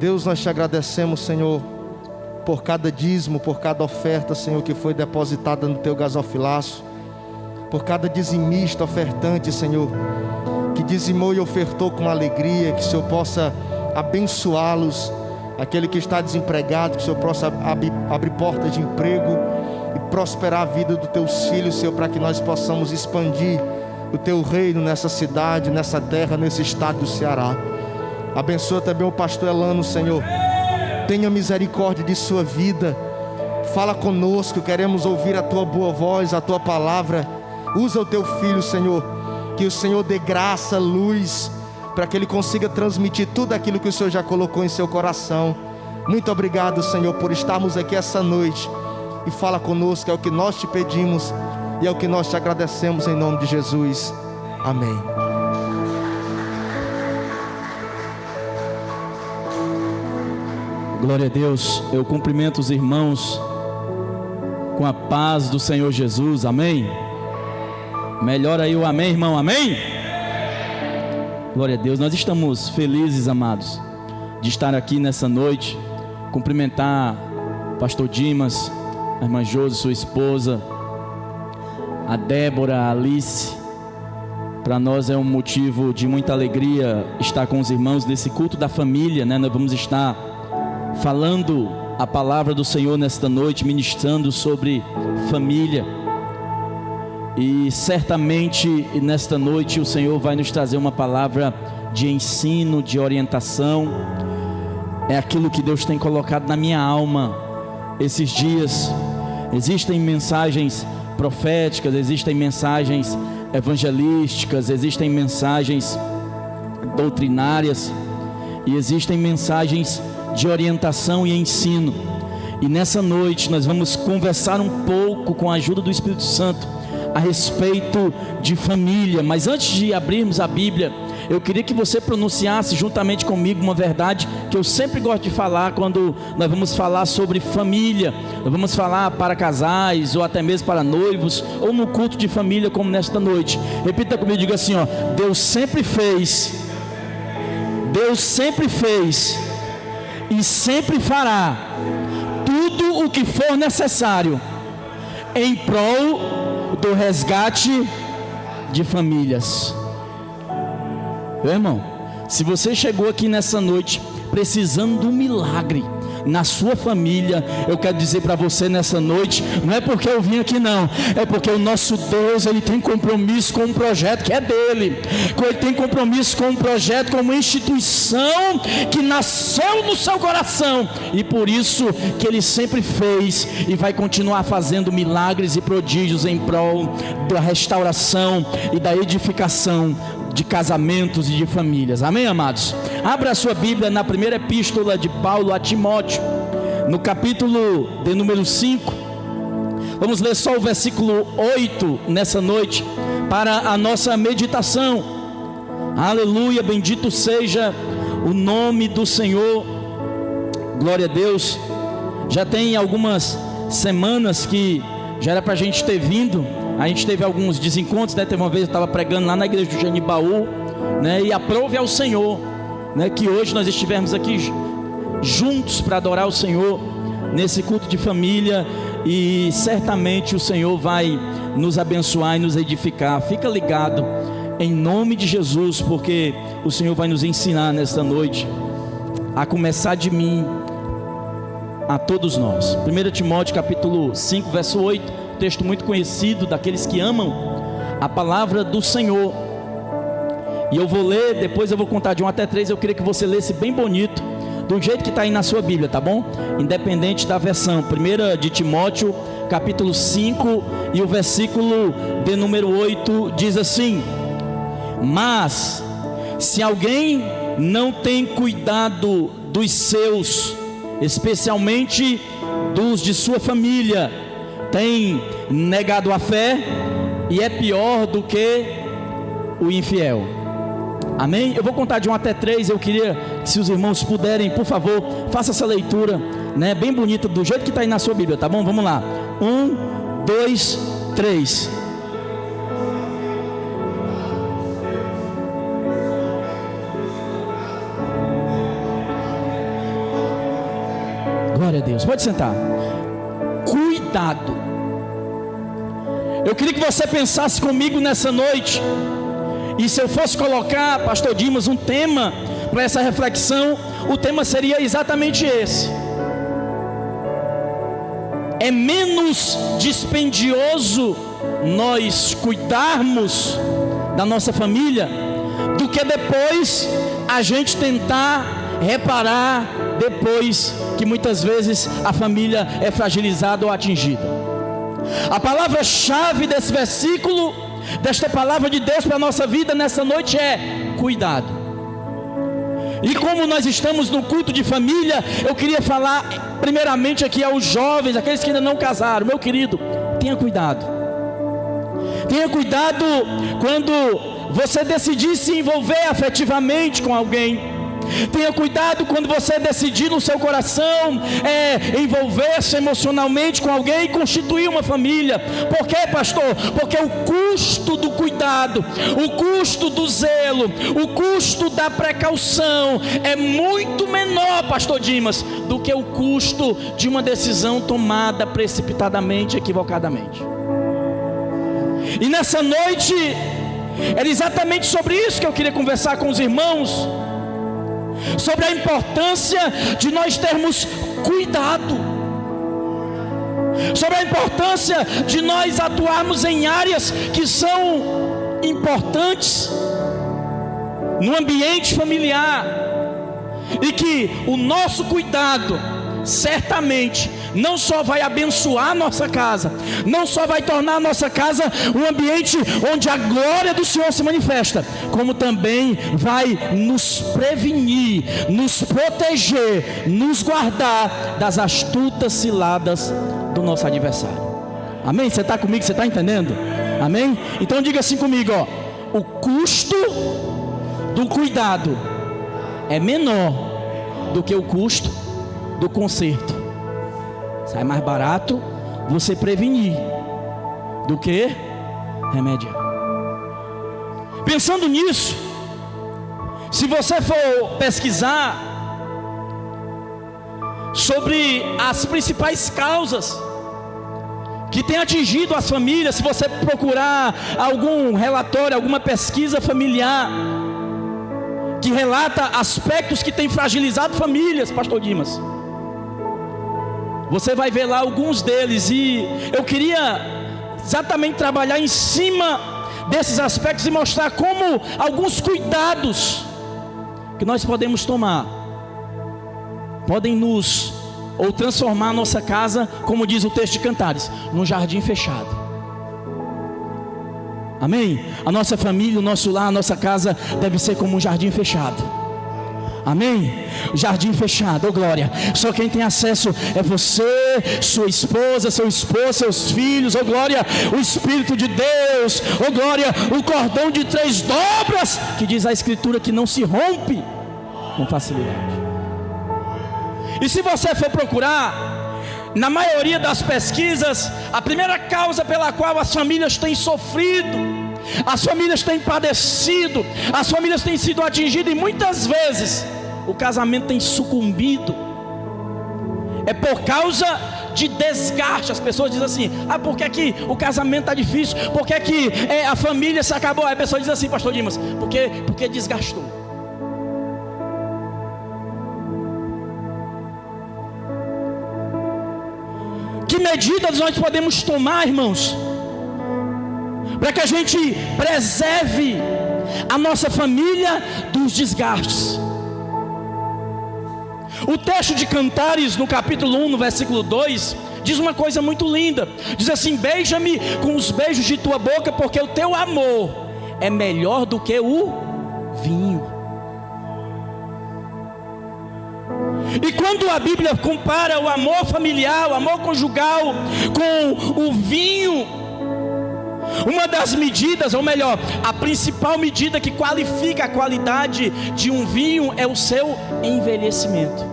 Deus, nós te agradecemos, Senhor, por cada dízimo, por cada oferta, Senhor, que foi depositada no teu gasofilaço, por cada dizimista, ofertante, Senhor, que dizimou e ofertou com alegria. Que o Senhor possa abençoá-los, aquele que está desempregado, que o Senhor possa abrir portas de emprego e prosperar a vida dos teus filhos, Senhor, para que nós possamos expandir o teu reino nessa cidade, nessa terra, nesse estado do Ceará. Abençoa também o pastor Elano, Senhor, tenha misericórdia de sua vida, fala conosco, queremos ouvir a tua boa voz, a tua palavra. Usa o teu filho, Senhor, que o Senhor dê graça, luz, para que ele consiga transmitir tudo aquilo que o Senhor já colocou em seu coração. Muito obrigado, Senhor, por estarmos aqui essa noite, e fala conosco, é o que nós te pedimos e é o que nós te agradecemos, em nome de Jesus, amém. Glória a Deus. Eu cumprimento os irmãos com a paz do Senhor Jesus, amém? Melhor aí o amém, irmão, amém? Glória a Deus. Nós estamos felizes, amados, de estar aqui nessa noite, cumprimentar o pastor Dimas, a irmã Josi, sua esposa, a Débora, a Alice. Para nós é um motivo de muita alegria estar com os irmãos nesse culto da família, né? Nós vamos estar falando a palavra do Senhor nesta noite, ministrando sobre família. E certamente nesta noite o Senhor vai nos trazer uma palavra de ensino, de orientação. É aquilo que Deus tem colocado na minha alma esses dias. Existem mensagens proféticas, existem mensagens evangelísticas, existem mensagens doutrinárias e existem mensagens de orientação e ensino. E nessa noite nós vamos conversar um pouco, com a ajuda do Espírito Santo, a respeito de família. Mas antes de abrirmos a Bíblia, eu queria que você pronunciasse juntamente comigo uma verdade que eu sempre gosto de falar quando nós vamos falar sobre família. Nós vamos falar para casais, ou até mesmo para noivos, ou no culto de família como nesta noite. Repita comigo, diga assim, ó: Deus sempre fez e sempre fará tudo o que for necessário em prol do resgate de famílias. Meu irmão, se você chegou aqui nessa noite precisando de um milagre na sua família, eu quero dizer para você nessa noite, não é porque eu vim aqui não, é porque o nosso Deus, Ele tem compromisso com um projeto que é dele. Ele tem compromisso com um projeto, com uma instituição que nasceu no seu coração, e por isso que Ele sempre fez e vai continuar fazendo milagres e prodígios em prol da restauração e da edificação de casamentos e de famílias, amém, amados? Abra a sua Bíblia na primeira epístola de Paulo a Timóteo, no capítulo de número 5, vamos ler só o versículo 8 nessa noite, para a nossa meditação. Aleluia, bendito seja o nome do Senhor, glória a Deus. Já tem algumas semanas que já era para a gente ter vindo. A gente teve alguns desencontros, né? Teve uma vez eu estava pregando lá na igreja do Genibaú, né? E aprove ao Senhor, né, que hoje nós estivermos aqui juntos para adorar o Senhor nesse culto de família, e certamente o Senhor vai nos abençoar e nos edificar. Fica ligado em nome de Jesus, porque o Senhor vai nos ensinar nesta noite, a começar de mim, a todos nós. 1 Timóteo capítulo 5 verso 8, texto muito conhecido daqueles que amam a palavra do Senhor. E eu vou ler, depois eu vou contar de 1 até 3. Eu queria que você lesse bem bonito, do jeito que está aí na sua Bíblia, tá bom? Independente da versão. 1 de Timóteo capítulo 5 e o versículo de número 8 diz assim: mas se alguém não tem cuidado dos seus, especialmente dos de sua família, tem negado a fé e é pior do que o infiel. Amém? Eu vou contar de 1 até 3. Eu queria que, se os irmãos puderem, por favor, faça essa leitura, né, bem bonita, do jeito que está aí na sua Bíblia, tá bom? Vamos lá. 1, 2, 3. Glória a Deus, pode sentar. Cuidado. Eu queria que você pensasse comigo nessa noite, e se eu fosse colocar, pastor Dimas, um tema para essa reflexão, o tema seria exatamente esse: é menos dispendioso nós cuidarmos da nossa família do que depois a gente tentar reparar, depois que muitas vezes a família é fragilizada ou atingida. A palavra-chave desse versículo, desta palavra de Deus para a nossa vida nessa noite é cuidado. E como nós estamos no culto de família, eu queria falar primeiramente aqui aos jovens, aqueles que ainda não casaram. Meu querido, tenha cuidado. Tenha cuidado quando você decidir se envolver afetivamente com alguém. Tenha cuidado quando você decidir no seu coração envolver-se emocionalmente com alguém e constituir uma família. Por quê, pastor? Porque o custo do cuidado, o custo do zelo, o custo da precaução é muito menor, pastor Dimas, do que o custo de uma decisão tomada precipitadamente, equivocadamente. E nessa noite era exatamente sobre isso que eu queria conversar com os irmãos, sobre a importância de nós termos cuidado, sobre a importância de nós atuarmos em áreas que são importantes no ambiente familiar, e que o nosso cuidado certamente não só vai abençoar a nossa casa, não só vai tornar a nossa casa um ambiente onde a glória do Senhor se manifesta, como também vai nos prevenir, nos proteger, nos guardar das astutas ciladas do nosso adversário. Amém? Você está comigo? Você está entendendo? Amém? Então diga assim comigo, ó: o custo do cuidado é menor do que o custo do conserto. Sai mais barato você prevenir do que remediar. Pensando nisso, se você for pesquisar sobre as principais causas que têm atingido as famílias, se você procurar algum relatório, alguma pesquisa familiar que relata aspectos que têm fragilizado famílias, pastor Dimas, você vai ver lá alguns deles, e eu queria exatamente trabalhar em cima desses aspectos e mostrar como alguns cuidados que nós podemos tomar podem nos, ou transformar a nossa casa, como diz o texto de Cantares, num jardim fechado. Amém? A nossa família, o nosso lar, a nossa casa deve ser como um jardim fechado. Amém? Jardim fechado, oh glória. Só quem tem acesso é você, sua esposa, seu esposo, seus filhos, oh glória. O Espírito de Deus, oh glória. O cordão de 3 dobras, que diz a Escritura que não se rompe com facilidade. E se você for procurar, na maioria das pesquisas, a primeira causa pela qual as famílias têm sofrido, as famílias têm padecido, as famílias têm sido atingidas, e muitas vezes o casamento tem sucumbido, é por causa de desgaste. As pessoas dizem assim: por que que o casamento está difícil? Por que que a família se acabou? Aí a pessoa diz assim: pastor Dimas, porque desgastou. Que medidas nós podemos tomar, irmãos, para que a gente preserve a nossa família dos desgastes? O texto de Cantares, no capítulo 1, no versículo 2, diz uma coisa muito linda. Diz assim: beija-me com os beijos de tua boca, porque o teu amor é melhor do que o vinho. E quando a Bíblia compara o amor familiar, o amor conjugal com o vinho, uma das medidas, ou melhor, a principal medida que qualifica a qualidade de um vinho é o seu envelhecimento.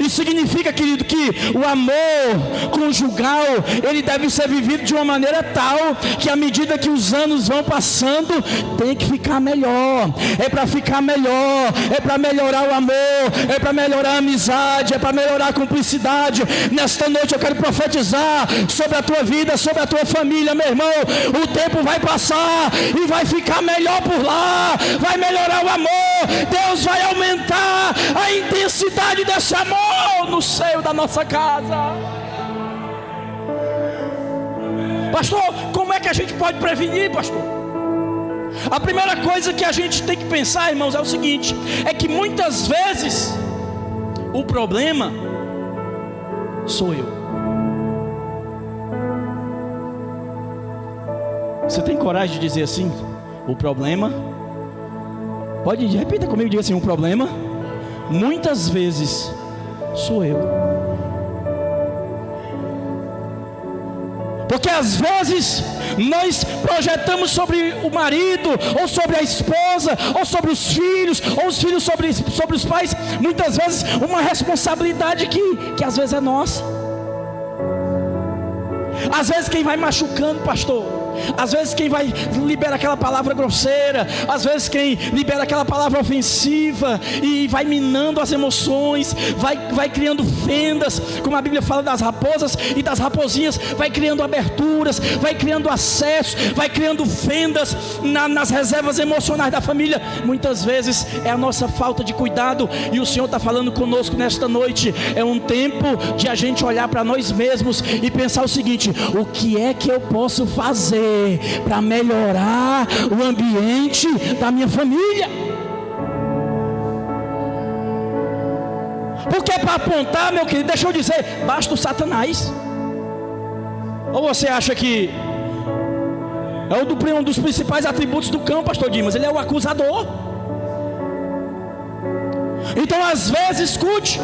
Isso significa, querido, que o amor conjugal, ele deve ser vivido de uma maneira tal, que à medida que os anos vão passando, tem que ficar melhor. É para ficar melhor, é para melhorar o amor, é para melhorar a amizade, é para melhorar a cumplicidade. Nesta noite eu quero profetizar sobre a tua vida, sobre a tua família, meu irmão. O tempo vai passar e vai ficar melhor por lá, vai melhorar o amor. Deus vai aumentar a intensidade desse amor no seio da nossa casa. Pastor, como é que a gente pode prevenir, pastor? A primeira coisa que a gente tem que pensar, irmãos, é o seguinte: é que muitas vezes o problema sou eu. Você tem coragem de dizer assim? O problema, pode repita comigo, diga assim: o problema muitas vezes sou eu. Porque às vezes nós projetamos sobre o marido, ou sobre a esposa, ou sobre os filhos, ou os filhos sobre os pais, muitas vezes uma responsabilidade que às vezes é nossa. Às vezes quem vai machucando, pastor, às vezes quem vai libera aquela palavra grosseira, às vezes quem libera aquela palavra ofensiva e vai minando as emoções, vai criando fendas, como a Bíblia fala das raposas e das raposinhas, vai criando aberturas, vai criando acesso, vai criando fendas nas reservas emocionais da família. Muitas vezes é a nossa falta de cuidado, e o Senhor está falando conosco nesta noite. É um tempo de a gente olhar para nós mesmos e pensar o seguinte: o que é que eu posso fazer para melhorar o ambiente da minha família? Porque para apontar, meu querido, deixa eu dizer, basta o Satanás. Ou você acha que é um dos principais atributos do cão, pastor Dimas? Ele é o acusador. Então às vezes, escute,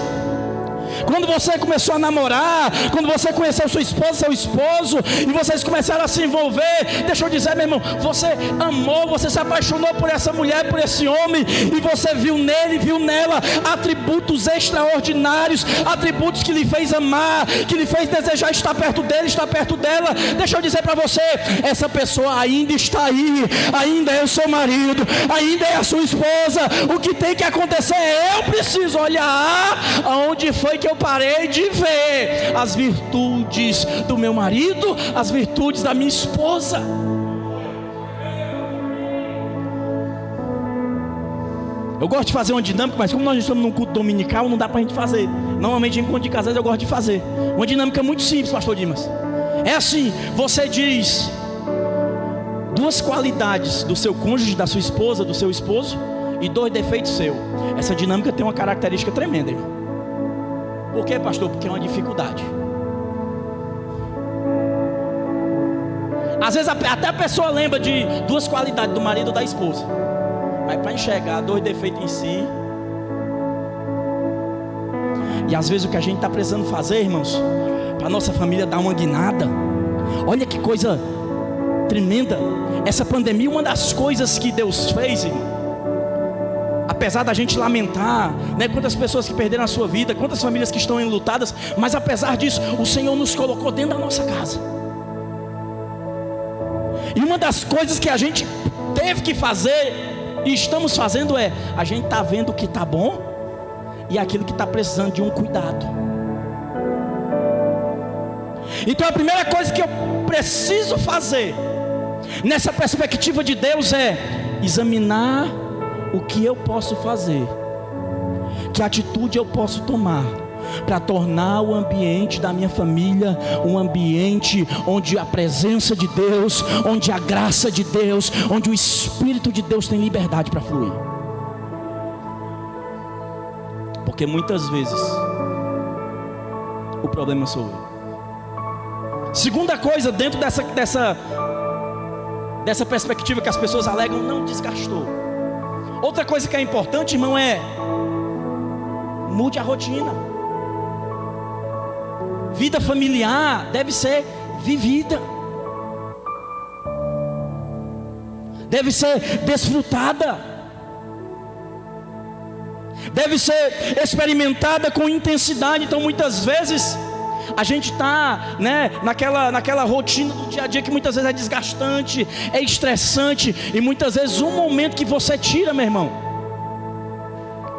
quando você começou a namorar, quando você conheceu sua esposa, seu esposo, e vocês começaram a se envolver, deixa eu dizer, meu irmão, você amou, você se apaixonou por essa mulher, por esse homem, e você viu nele, viu nela atributos extraordinários, atributos que lhe fez amar, que lhe fez desejar estar perto dele, estar perto dela. Deixa eu dizer para você, essa pessoa ainda está aí, ainda é o seu marido, ainda é a sua esposa. O que tem que acontecer é: eu preciso olhar aonde foi que eu parei de ver as virtudes do meu marido, as virtudes da minha esposa. Eu gosto de fazer uma dinâmica, mas como nós estamos num culto dominical, não dá pra gente fazer. Normalmente em encontro de casais eu gosto de fazer uma dinâmica muito simples, pastor Dimas. É assim: você diz duas qualidades do seu cônjuge, da sua esposa, do seu esposo, e 2 defeitos seus. Essa dinâmica tem uma característica tremenda, irmão. Por quê, pastor? Porque é uma dificuldade. Às vezes até a pessoa lembra de 2 qualidades do marido ou da esposa, mas para enxergar 2 defeitos em si. E às vezes o que a gente está precisando fazer, irmãos, para nossa família dar uma guinada. Olha que coisa tremenda. Essa pandemia, uma das coisas que Deus fez, irmão, apesar da gente lamentar, né, quantas pessoas que perderam a sua vida, quantas famílias que estão enlutadas, mas apesar disso, o Senhor nos colocou dentro da nossa casa. E uma das coisas que a gente teve que fazer, e estamos fazendo, é: a gente está vendo o que está bom e aquilo que está precisando de um cuidado. Então a primeira coisa que eu preciso fazer, nessa perspectiva de Deus, é examinar o que eu posso fazer, que atitude eu posso tomar para tornar o ambiente da minha família um ambiente onde a presença de Deus, onde a graça de Deus, onde o Espírito de Deus tem liberdade para fluir. Porque muitas vezes o problema sou eu. Segunda coisa, dentro dessa perspectiva que as pessoas alegam, não desgastou. Outra coisa que é importante, irmão, é: mude a rotina. Vida familiar deve ser vivida, deve ser desfrutada. deve ser experimentada com intensidade. Então muitas vezes a gente está, né, naquela rotina do dia a dia que muitas vezes é desgastante, é estressante. E muitas vezes um momento que você tira, meu irmão,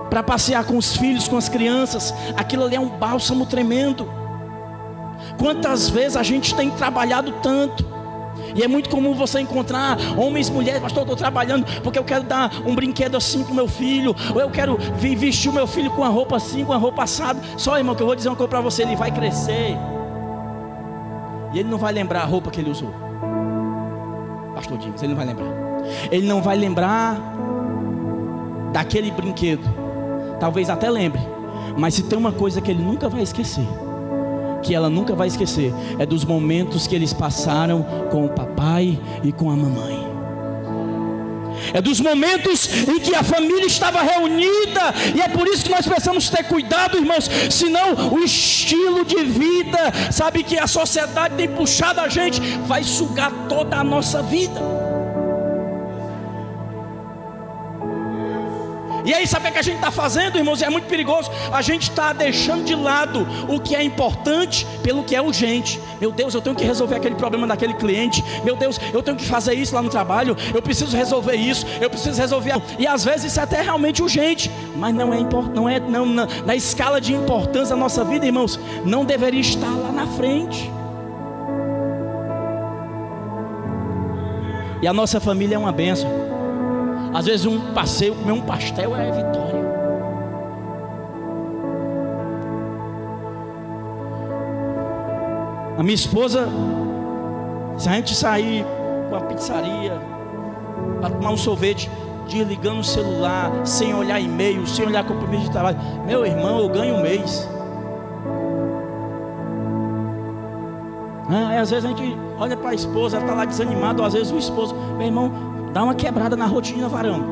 para passear com os filhos, com as crianças, aquilo ali é um bálsamo tremendo. Quantas vezes a gente tem trabalhado tanto, e é muito comum você encontrar homens, mulheres: pastor, eu estou trabalhando porque eu quero dar um brinquedo assim para o meu filho, ou eu quero vestir o meu filho com uma roupa assim, com uma roupa assada. Só, irmão, que eu vou dizer uma coisa para você: ele vai crescer e ele não vai lembrar a roupa que ele usou. Pastor Dimas, ele não vai lembrar. Ele não vai lembrar daquele brinquedo. Talvez até lembre, mas se tem uma coisa que ele nunca vai esquecer, que ela nunca vai esquecer, é dos momentos que eles passaram com o papai e com a mamãe. É dos momentos em que a família estava reunida. E é por isso que nós precisamos ter cuidado, irmãos. Senão o estilo de vida, sabe, que a sociedade tem puxado a gente, vai sugar toda a nossa vida. E aí, sabe o que a gente está fazendo, irmãos? É muito perigoso. A gente está deixando de lado o que é importante pelo que é urgente. Meu Deus, eu tenho que resolver aquele problema daquele cliente. Meu Deus, eu tenho que fazer isso lá no trabalho. Eu preciso resolver isso. Eu preciso resolver. E às vezes isso é até realmente urgente, mas não é na escala de importância da nossa vida, irmãos. Não deveria estar lá na frente. E a nossa família é uma bênção. Às vezes um passeio, comer um pastel é vitória. A minha esposa, se a gente sair para uma pizzaria para tomar um sorvete, desligando o celular, sem olhar e-mail, sem olhar compromisso de trabalho, meu irmão, eu ganho um mês. Às vezes a gente olha para a esposa, ela está lá desanimada, ou às vezes o esposo: meu irmão, dá uma quebrada na rotina, varão.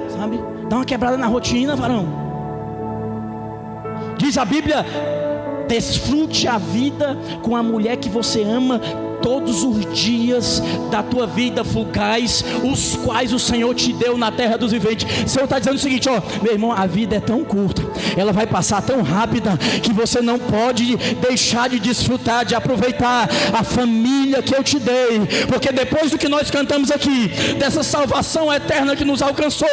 Sabe? Dá uma quebrada na rotina, varão. Diz a Bíblia: desfrute a vida com a mulher que você ama todos os dias da tua vida fugaz, os quais o Senhor te deu na terra dos viventes. O Senhor está dizendo o seguinte: ó, meu irmão, a vida é tão curta, ela vai passar tão rápida, que você não pode deixar de desfrutar, de aproveitar a família que eu te dei. Porque depois do que nós cantamos aqui, dessa salvação eterna que nos alcançou,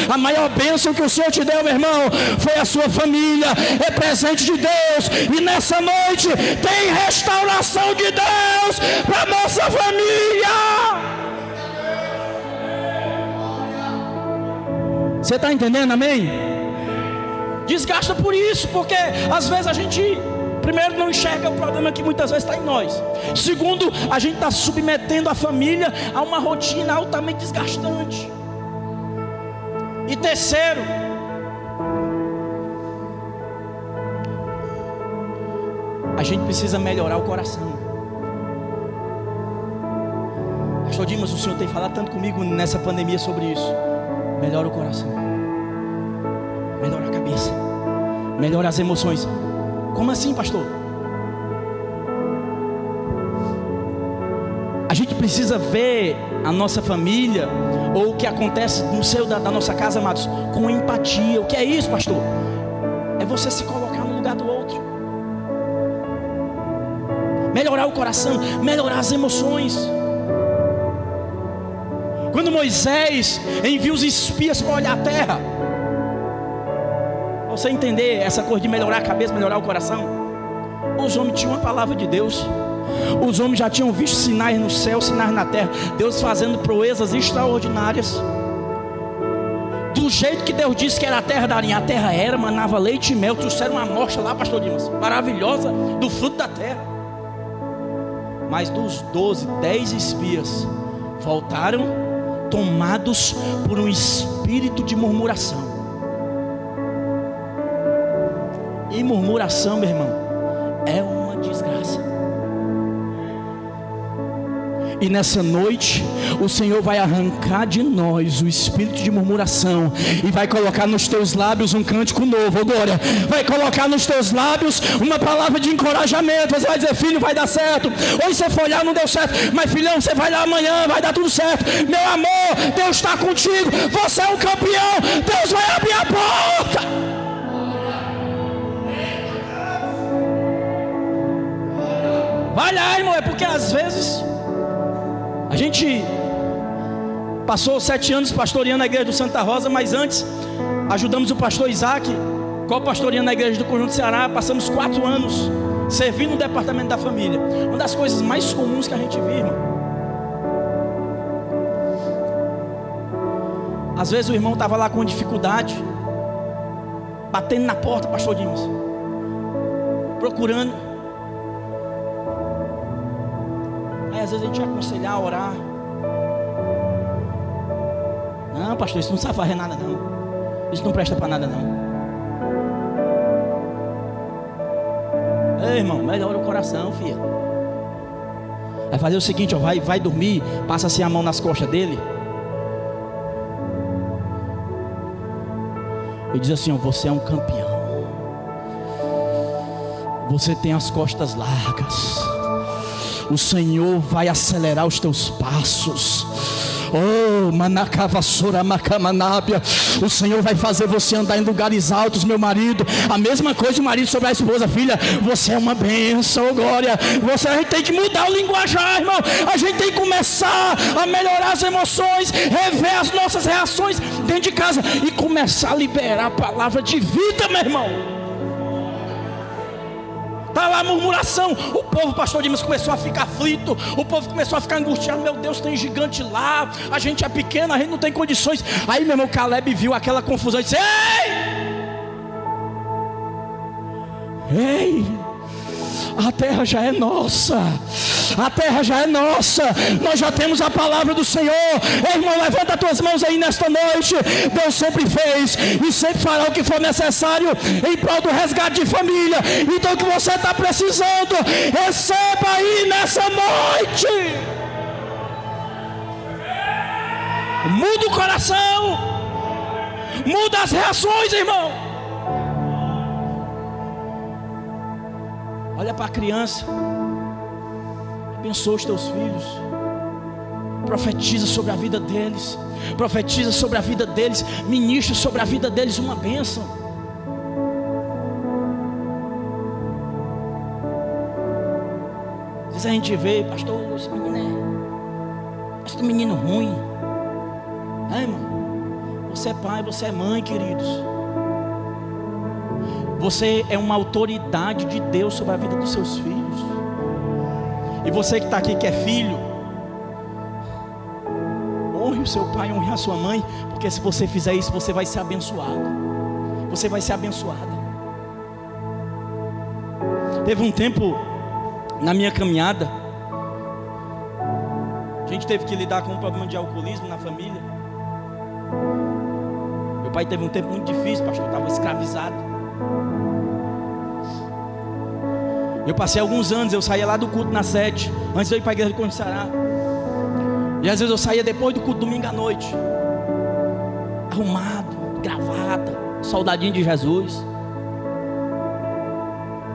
a maior bênção que o Senhor te deu, meu irmão, foi a sua família. É presente de Deus. E nessa noite tem restauração de Deus para nossa família. Você está entendendo, amém? Desgasta por isso, porque às vezes a gente, primeiro, não enxerga o problema que muitas vezes está em nós. Segundo, a gente está submetendo a família a uma rotina altamente desgastante. E terceiro, a gente precisa melhorar o coração. Pastor Dimas, o Senhor tem falado tanto comigo nessa pandemia sobre isso. Melhora o coração, melhora a cabeça, melhora as emoções. Como assim, pastor? A gente precisa ver a nossa família, ou o que acontece no seio da nossa casa, amados, com empatia. O que é isso, pastor? É você se colocar no lugar do outro. Melhorar o coração, melhorar as emoções. Quando Moisés envia os espias para olhar a terra, para você entender essa coisa de melhorar a cabeça, melhorar o coração, os homens tinham uma palavra de Deus. Os homens já tinham visto sinais no céu, sinais na terra, Deus fazendo proezas extraordinárias. Do jeito que Deus disse que era a terra daria, a terra era, manava leite e mel. Trouxeram uma amostra lá, pastor Dimas, maravilhosa, do fruto da terra. Mas dos 12, 10 espias voltaram tomados por um espírito de murmuração. E murmuração, meu irmão, é uma desgraça. E nessa noite, o Senhor vai arrancar de nós o espírito de murmuração e vai colocar nos teus lábios um cântico novo, oh glória. Vai colocar nos teus lábios uma palavra de encorajamento. Você vai dizer: filho, vai dar certo. Hoje você foi lá, não deu certo, mas filhão, você vai lá amanhã, vai dar tudo certo. Meu amor, Deus está contigo. Você é um campeão. Deus vai abrir a porta. Vai lá, irmão, é porque às vezes a gente passou 7 anos pastoreando a igreja do Santa Rosa, mas antes ajudamos o pastor Isaac, co-pastoreando a igreja do Conjunto Ceará. Passamos 4 anos servindo no departamento da família. Uma das coisas mais comuns que a gente vê, irmão, às vezes o irmão estava lá com dificuldade, batendo na porta, pastor Dimas, procurando. Aí às vezes a gente ia aconselhar a orar. Não, pastor, isso não sabe fazer nada não. Isso não presta para nada não. Ei, irmão, melhora o coração, filha. Vai fazer o seguinte, ó, vai dormir, passa assim a mão nas costas dele e diz assim, ó: você é um campeão. Você tem as costas largas. O Senhor vai acelerar os teus passos. Oh, manacavassora macamanábia. O Senhor vai fazer você andar em lugares altos, meu marido. A mesma coisa o marido sobre a esposa. Filha, você é uma bênção, oh, glória. A gente tem que mudar o linguajar, irmão. A gente tem que começar a melhorar as emoções, rever as nossas reações dentro de casa e começar a liberar a palavra de vida, meu irmão. Está lá a murmuração. O povo, pastor Dimas, começou a ficar aflito. O povo começou a ficar angustiado. Meu Deus, tem gigante lá. A gente é pequeno, a gente não tem condições. Aí meu irmão Caleb viu aquela confusão e disse: Ei, a terra já é nossa. A terra já é nossa. Nós já temos a palavra do Senhor. Ei, irmão, levanta as tuas mãos aí nesta noite. Deus sempre fez e sempre fará o que for necessário em prol do resgate de família. Então o que você está precisando, receba aí nessa noite. Muda o coração, muda as reações, irmão. Olha para a criança, abençoa os teus filhos, profetiza sobre a vida deles, profetiza sobre a vida deles, ministra sobre a vida deles uma bênção. Às vezes a gente vê, pastor, esse menino ruim. Irmão, você é pai, você é mãe, queridos. Você é uma autoridade de Deus sobre a vida dos seus filhos. E você que está aqui, que é filho, honre o seu pai, honre a sua mãe, porque se você fizer isso, você vai ser abençoado. Você vai ser abençoada. Teve um tempo na minha caminhada, a gente teve que lidar com um problema de alcoolismo na família. Meu pai teve um tempo muito difícil, pastor, estava escravizado. Eu passei alguns anos, eu saía lá do culto na 7, antes de eu ir para a igreja do Conjunto Ceará. E às vezes eu saía depois do culto, domingo à noite, arrumado, gravata, soldadinho de Jesus.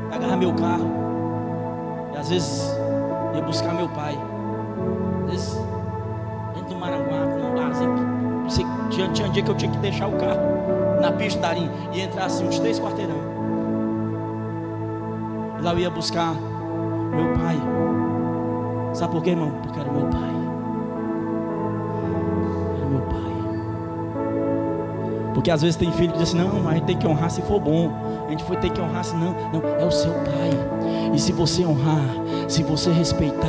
Pegava meu carro e às vezes ia buscar meu pai. Às vezes dentro do Maranguape, num barzinho. Tinha um dia que eu tinha que deixar o carro na pista da Arim e entrar assim uns 3 quarteirão. Lá eu ia buscar meu pai. Sabe por quê, irmão? Porque era meu pai. Era meu pai. Porque às vezes tem filho que diz assim: não, mas a gente tem que honrar se for bom. A gente tem que honrar se não. Não, é o seu pai. E se você honrar, se você respeitar,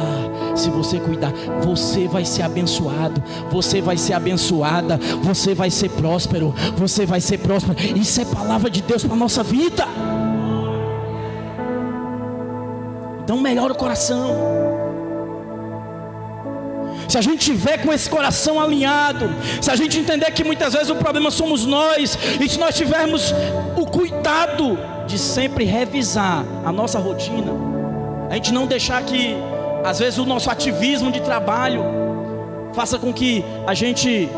se você cuidar, você vai ser abençoado. Você vai ser abençoada. Você vai ser próspero. Você vai ser próspero. Isso é palavra de Deus para a nossa vida. Então melhora o coração. Se a gente tiver com esse coração alinhado, se a gente entender que muitas vezes o problema somos nós, e se nós tivermos o cuidado de sempre revisar a nossa rotina, a gente não deixar que Às vezes o nosso ativismo de trabalho faça com que a gente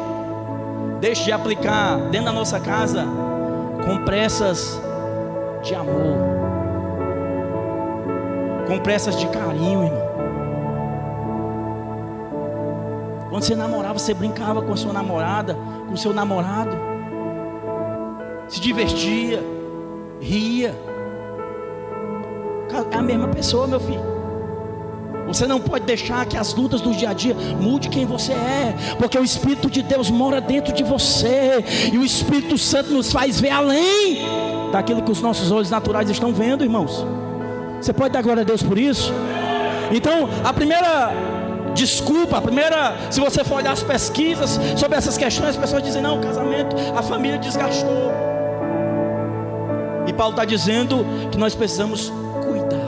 deixe de aplicar dentro da nossa casa compressas de amor, compressas de carinho, irmão. Quando você namorava, você brincava com a sua namorada, com o seu namorado, se divertia, ria. É a mesma pessoa, meu filho. Você não pode deixar que as lutas do dia a dia mude quem você é, porque o Espírito de Deus mora dentro de você, e o Espírito Santo nos faz ver além daquilo que os nossos olhos naturais estão vendo, irmãos. Você pode dar glória a Deus por isso? Então, a primeira desculpa, se você for olhar as pesquisas sobre essas questões, as pessoas dizem: não, o casamento, a família desgastou. E Paulo está dizendo que nós precisamos cuidar.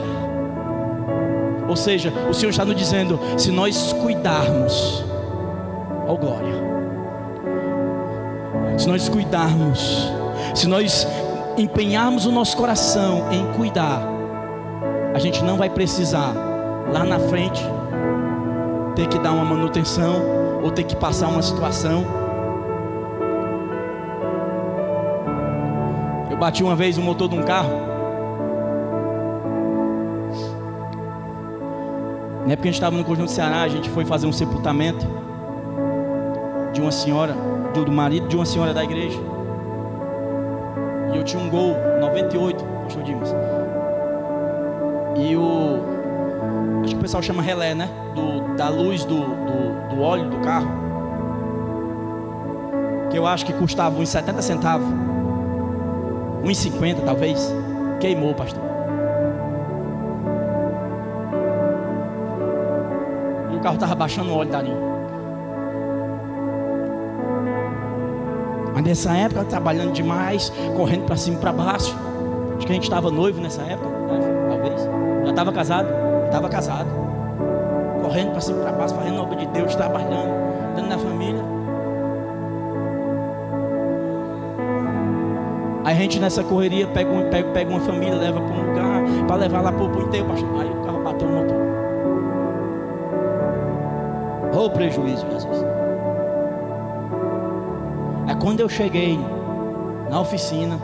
Ou seja, o Senhor está nos dizendo: se nós cuidarmos, ó glória, se nós cuidarmos, se nós empenharmos o nosso coração em cuidar, a gente não vai precisar lá na frente ter que dar uma manutenção ou ter que passar uma situação. Eu bati uma vez o motor de um carro. Na época que a gente estava no Conjunto Ceará, a gente foi fazer um sepultamento de uma senhora, do marido de uma senhora da igreja. E eu tinha um Gol 98, pastor Dimas. E acho que o pessoal chama relé, né? Da luz do óleo do carro, que eu acho que custava uns 70 centavos, uns 50 talvez. Queimou, pastor. E o carro estava baixando o óleo dali. Mas nessa época, trabalhando demais, correndo para cima e para baixo. Acho que a gente estava noivo nessa época, né? Talvez. Já estava casado. Estava casado. Correndo para cima e para baixo, fazendo a obra de Deus, trabalhando, dando na família. Aí a gente nessa correria pega uma família, leva para um lugar, para levar lá para o enterro, pastor. Aí o carro bateu no motor. Ô prejuízo, Jesus. É quando eu cheguei na oficina,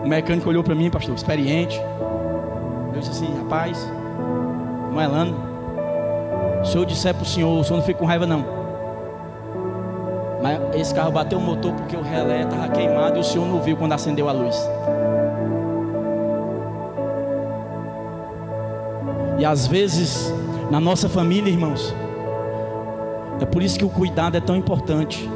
o mecânico olhou para mim, pastor, experiente. Eu disse assim: rapaz, Moelano, se eu disser para o senhor não fica com raiva não, mas esse carro bateu o motor porque o relé estava queimado e o senhor não viu quando acendeu a luz. E às vezes na nossa família, irmãos, é por isso que o cuidado é tão importante,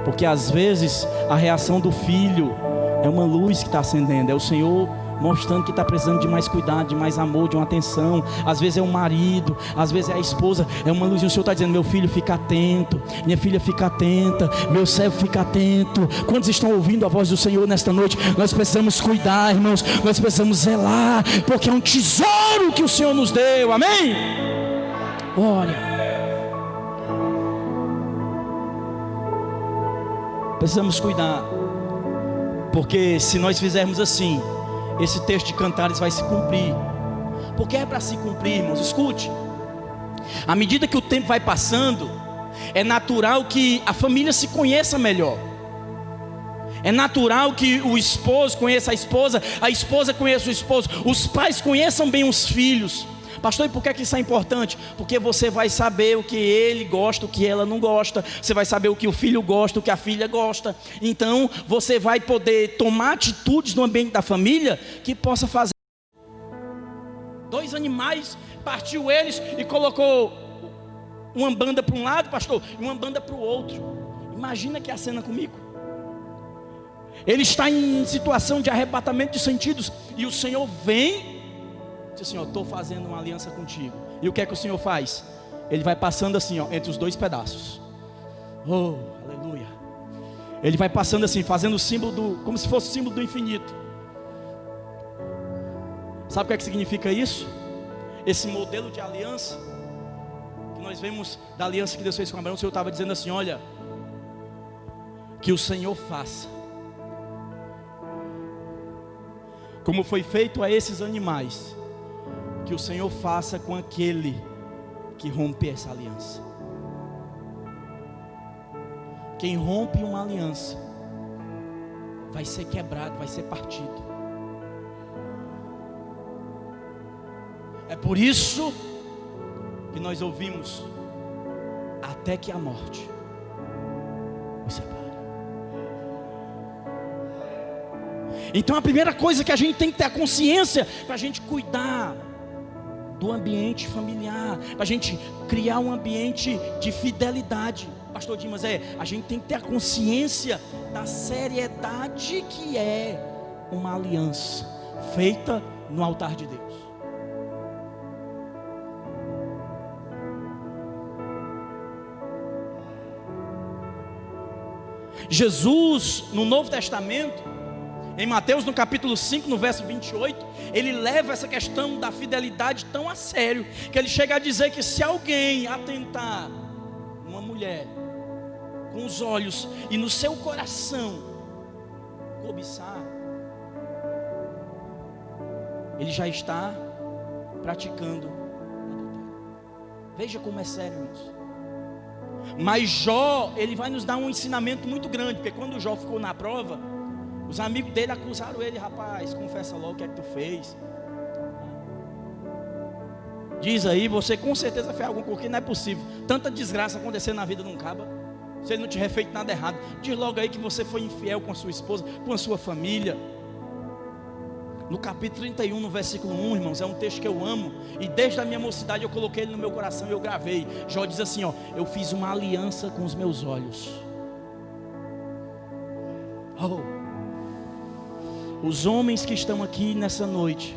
porque às vezes a reação do filho é uma luz que está acendendo, é o Senhor mostrando que está precisando de mais cuidado, de mais amor, de uma atenção. Às vezes é o marido, às vezes é a esposa, é uma luz, e o Senhor está dizendo: meu filho, fica atento, minha filha, fica atenta, meu servo, fica atento. Quantos estão ouvindo a voz do Senhor nesta noite? Nós precisamos cuidar, irmãos, nós precisamos zelar, porque é um tesouro que o Senhor nos deu, amém? Glória. Precisamos cuidar, porque se nós fizermos assim, esse texto de Cantares vai se cumprir. Porque é para se cumprir, irmãos. Escute, à medida que o tempo vai passando, é natural que a família se conheça melhor. É natural que o esposo conheça a esposa conheça o esposo, os pais conheçam bem os filhos. Pastor, e por que isso é importante? Porque você vai saber o que ele gosta, o que ela não gosta. Você vai saber o que o filho gosta, o que a filha gosta. Então você vai poder tomar atitudes no ambiente da família que possa fazer. 2 animais, partiu eles e colocou uma banda para um lado, pastor, e uma banda para o outro. Imagina que a cena comigo. Ele está em situação de arrebatamento de sentidos, e o Senhor vem. Diz assim: ó, estou fazendo uma aliança contigo. E o que é que o Senhor faz? Ele vai passando assim, ó, entre os 2 pedaços. Oh, aleluia. Ele vai passando assim, fazendo o símbolo como se fosse o símbolo do infinito. Sabe o que é que significa isso? Esse modelo de aliança que nós vemos da aliança que Deus fez com Abraão. O Senhor estava dizendo assim: olha, que o Senhor faça como foi feito a esses animais, que o Senhor faça com aquele que rompe essa aliança. Quem rompe uma aliança vai ser quebrado, vai ser partido. É por isso que nós ouvimos: até que a morte os separe. Então a primeira coisa que a gente tem que ter a consciência, para a gente cuidar do ambiente familiar, para a gente criar um ambiente de fidelidade, pastor Dimas, a gente tem que ter a consciência da seriedade que é uma aliança feita no altar de Deus. Jesus, no Novo Testamento, em Mateus, no capítulo 5, no verso 28, ele leva essa questão da fidelidade tão a sério, que ele chega a dizer que se alguém atentar uma mulher com os olhos e no seu coração cobiçar, ele já está praticando adultério. Veja como é sério isso. Mas Jó, ele vai nos dar um ensinamento muito grande, porque quando Jó ficou na prova, os amigos dele acusaram ele: rapaz, confessa logo o que é que tu fez. Diz aí, você com certeza fez alguma coisa, que não é possível tanta desgraça acontecer na vida de um caba, se ele não tiver feito nada errado. Diz logo aí que você foi infiel com a sua esposa, com a sua família. No capítulo 31, no versículo 1, irmãos, é um texto que eu amo, e desde a minha mocidade eu coloquei ele no meu coração e eu gravei. Jó diz assim, ó: eu fiz uma aliança com os meus olhos. Os homens que estão aqui nessa noite,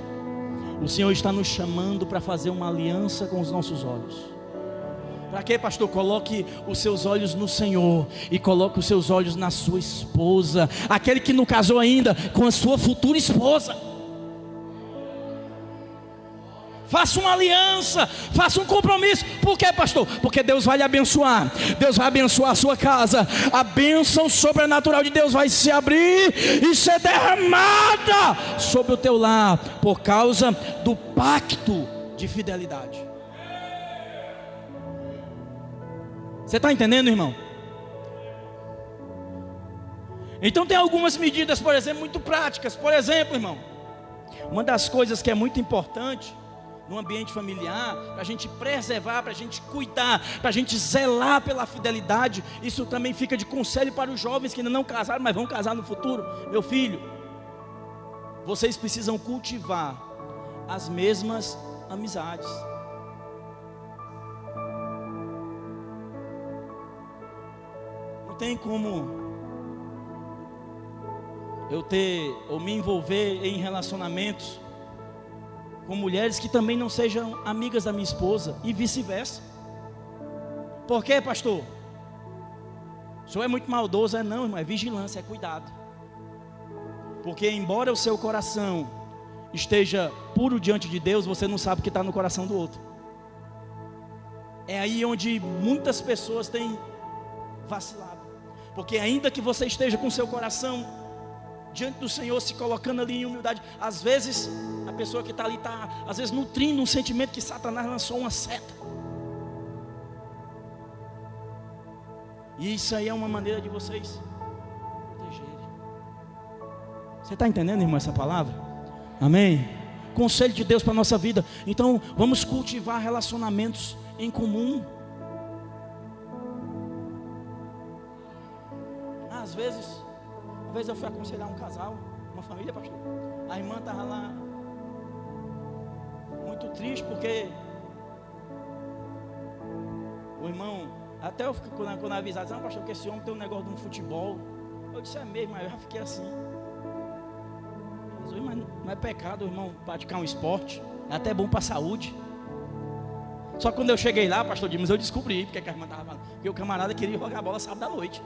o Senhor está nos chamando para fazer uma aliança com os nossos olhos. Para quê, pastor? Coloque os seus olhos no Senhor e coloque os seus olhos na sua esposa, aquele que não casou ainda, com a sua futura esposa. Faça uma aliança, faça um compromisso. Por quê, pastor? Porque Deus vai lhe abençoar. Deus vai abençoar a sua casa. A bênção sobrenatural de Deus vai se abrir e ser derramada sobre o teu lar, por causa do pacto de fidelidade. Você está entendendo, irmão? Então tem algumas medidas, por exemplo, muito práticas. Por exemplo, irmão, uma das coisas que é muito importante no ambiente familiar, para a gente preservar, para a gente cuidar, para a gente zelar pela fidelidade. Isso também fica de conselho para os jovens que ainda não casaram, mas vão casar no futuro. Meu filho, vocês precisam cultivar as mesmas amizades. Não tem como eu ter ou me envolver em relacionamentos com mulheres que também não sejam amigas da minha esposa, e vice-versa. Por quê, pastor? O senhor é muito maldoso? Não, irmão, é vigilância, é cuidado. Porque embora o seu coração esteja puro diante de Deus, você não sabe o que está no coração do outro. É aí onde muitas pessoas têm vacilado. Porque ainda que você esteja com o seu coração diante do Senhor, se colocando ali em humildade, às vezes a pessoa que está ali está, às vezes, nutrindo um sentimento que Satanás lançou uma seta. E isso aí é uma maneira de vocês protegerem. Você está entendendo, irmão, essa palavra? Amém? Conselho de Deus para a nossa vida. Então vamos cultivar relacionamentos em comum. Às vezes, uma vez eu fui aconselhar um casal, uma família, pastor. A irmã estava lá muito triste porque o irmão, até eu fico quando avisado, não, pastor, porque esse homem tem um negócio de um futebol. Eu disse, é mesmo, mas eu já fiquei assim. Mas não é pecado o irmão praticar um esporte, é até bom para a saúde. Só que quando eu cheguei lá, pastor Dimas, eu descobri porque a irmã estava falando, porque o camarada queria jogar a bola sábado à noite.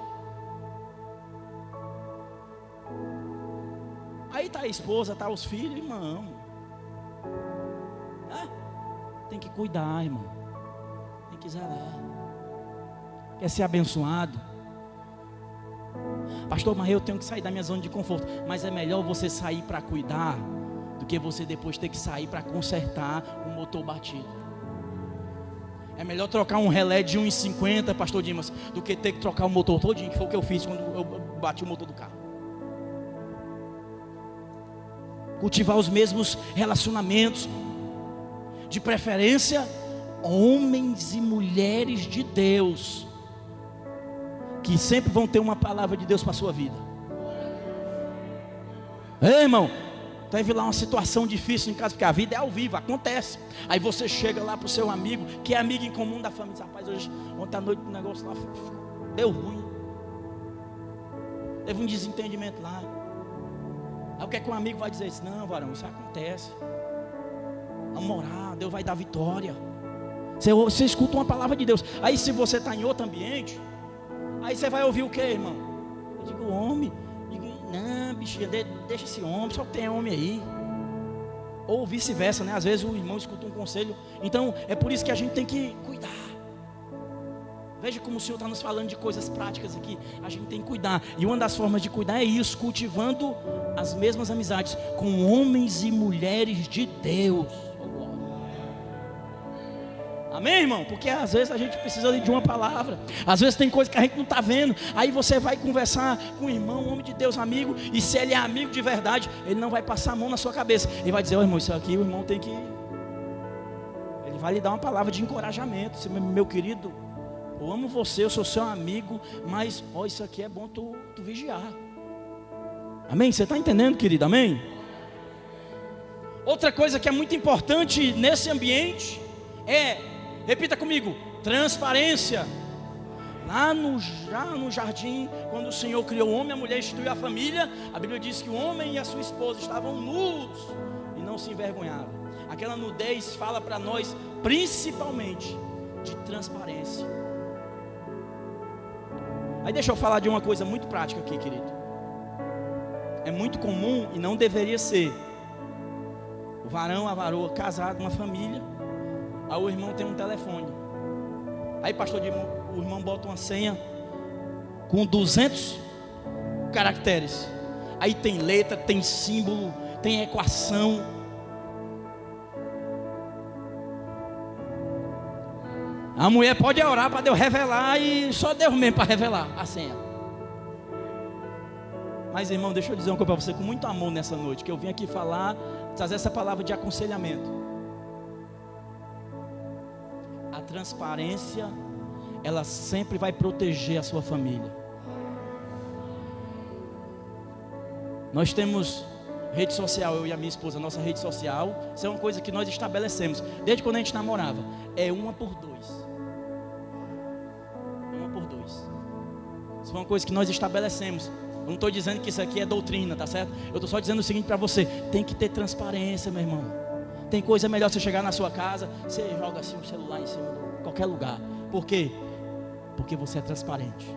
Aí está a esposa, está os filhos, irmão. Tem que cuidar, irmão. Tem que zelar. Quer ser abençoado? Pastor, mas eu tenho que sair da minha zona de conforto. Mas é melhor você sair para cuidar do que você depois ter que sair para consertar um motor batido. É melhor trocar um relé de 1,50, pastor Dimas, do que ter que trocar o motor todinho, que foi o que eu fiz quando eu bati o motor do carro. Cultivar os mesmos relacionamentos, de preferência homens e mulheres de Deus, que sempre vão ter uma palavra de Deus para a sua vida. Ei, irmão, teve lá uma situação difícil em casa, porque a vida é ao vivo, acontece. Aí você chega lá para o seu amigo, que é amigo em comum da família, diz, rapaz, hoje, ontem à noite o negócio lá deu ruim, teve um desentendimento lá. Aí o que é que um amigo vai dizer? Não, varão, isso acontece. Vamos orar, Deus vai dar vitória. Você escuta uma palavra de Deus. Aí se você está em outro ambiente, aí você vai ouvir o que, irmão? Eu digo, homem. Eu digo, não, bichinha, deixa esse homem, só tem homem aí. Ou vice-versa, né? Às vezes o irmão escuta um conselho. Então é por isso que a gente tem que cuidar. Veja como o Senhor está nos falando de coisas práticas aqui. A gente tem que cuidar. E uma das formas de cuidar é isso, cultivando as mesmas amizades com homens e mulheres de Deus. Amém, irmão? Porque às vezes a gente precisa de uma palavra. Às vezes tem coisa que a gente não está vendo. Aí você vai conversar com o irmão, um homem de Deus, amigo. E se ele é amigo de verdade, ele não vai passar a mão na sua cabeça. Ele vai dizer, irmão, isso aqui o irmão tem que... Ele vai lhe dar uma palavra de encorajamento. Meu querido, eu amo você, eu sou seu amigo, mas isso aqui é bom tu vigiar. Amém? Você está entendendo, querido? Amém? Outra coisa que é muito importante nesse ambiente é, repita comigo, transparência. Lá no jardim, quando o Senhor criou o homem e a mulher, instituiu a família, a Bíblia diz que o homem e a sua esposa estavam nus e não se envergonhavam. Aquela nudez fala para nós principalmente de transparência. Aí deixa eu falar de uma coisa muito prática aqui, querido. É muito comum e não deveria ser. O varão, a varoa, casado, uma família. Aí o irmão tem um telefone. Aí pastor, o irmão bota uma senha com 200 caracteres. Aí tem letra, tem símbolo, tem equação. A mulher pode orar para Deus revelar e só Deus mesmo para revelar a senha. Mas irmão, deixa eu dizer uma coisa para você com muito amor nessa noite, que eu vim aqui falar, trazer essa palavra de aconselhamento. A transparência, ela sempre vai proteger a sua família. Nós temos rede social, eu e a minha esposa, nossa rede social, isso é uma coisa que nós estabelecemos, desde quando a gente namorava, é 1:2. Isso é uma coisa que nós estabelecemos. Eu não estou dizendo que isso aqui é doutrina, tá certo? Eu estou só dizendo o seguinte para você: tem que ter transparência, meu irmão. Tem coisa melhor você chegar na sua casa, você joga assim o celular em cima de qualquer lugar. Por quê? Porque você é transparente.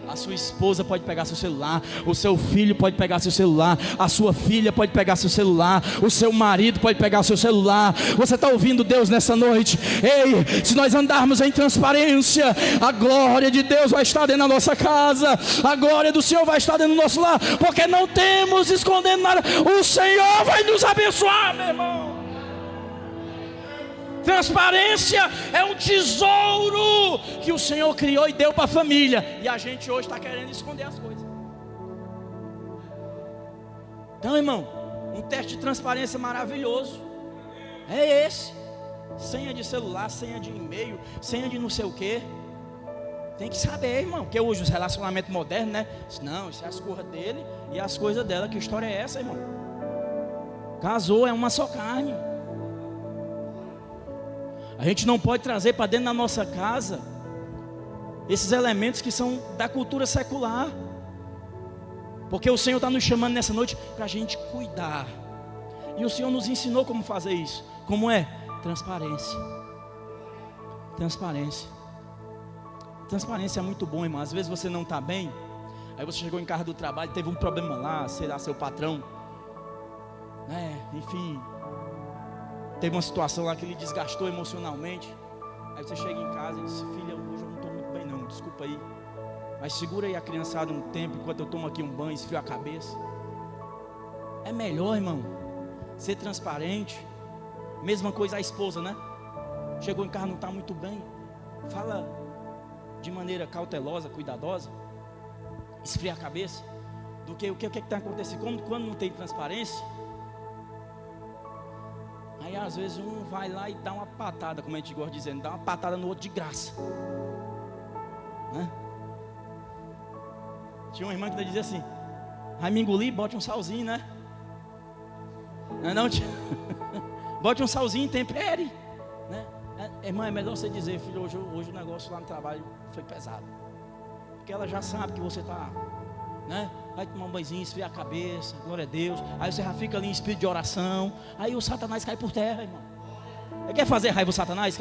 A sua esposa pode pegar seu celular, o seu filho pode pegar seu celular, a sua filha pode pegar seu celular, o seu marido pode pegar seu celular. Você está ouvindo Deus nessa noite? Ei, se nós andarmos em transparência, a glória de Deus vai estar dentro da nossa casa, a glória do Senhor vai estar dentro do nosso lar, porque não temos escondendo nada. O Senhor vai nos abençoar, meu irmão. Transparência é um tesouro que o Senhor criou e deu para a família, e a gente hoje está querendo esconder as coisas. Então, irmão, um teste de transparência maravilhoso é esse: senha de celular, senha de e-mail, senha de não sei o que. Tem que saber, irmão, porque hoje os relacionamentos modernos, né? Não, isso é as coisas dele e as coisas dela. Que história é essa, irmão? Casou, é uma só carne. A gente não pode trazer para dentro da nossa casa esses elementos que são da cultura secular, porque o Senhor está nos chamando nessa noite para a gente cuidar, e o Senhor nos ensinou como fazer isso. Como é? Transparência. Transparência. Transparência é muito bom, irmão. Às vezes você não está bem, aí você chegou em casa do trabalho, teve um problema lá, sei lá, seu patrão, enfim, teve uma situação lá que ele desgastou emocionalmente. Aí você chega em casa e diz: filha, hoje eu não estou muito bem não, desculpa aí, mas segura aí a criançada um tempo, enquanto eu tomo aqui um banho, esfrio a cabeça. É melhor, irmão, ser transparente. Mesma coisa a esposa, né? Chegou em casa, não está muito bem, fala de maneira cautelosa, cuidadosa, esfria a cabeça, do que o que está acontecendo. Quando não tem transparência, aí às vezes um vai lá e dá uma patada, como a gente gosta de dizer, dá uma patada no outro de graça, né? Tinha uma irmã que dizia assim: vai me engolir, bote um salzinho, né? Não, bote um salzinho e tempere, né? Irmã, é melhor você dizer: filho, hoje o negócio lá no trabalho foi pesado, porque ela já sabe que você está, né? Vai tomar um banhozinho, esfriar a cabeça, glória a Deus. Aí você já fica ali em espírito de oração. Aí o Satanás cai por terra, irmão. Quer fazer raiva o Satanás?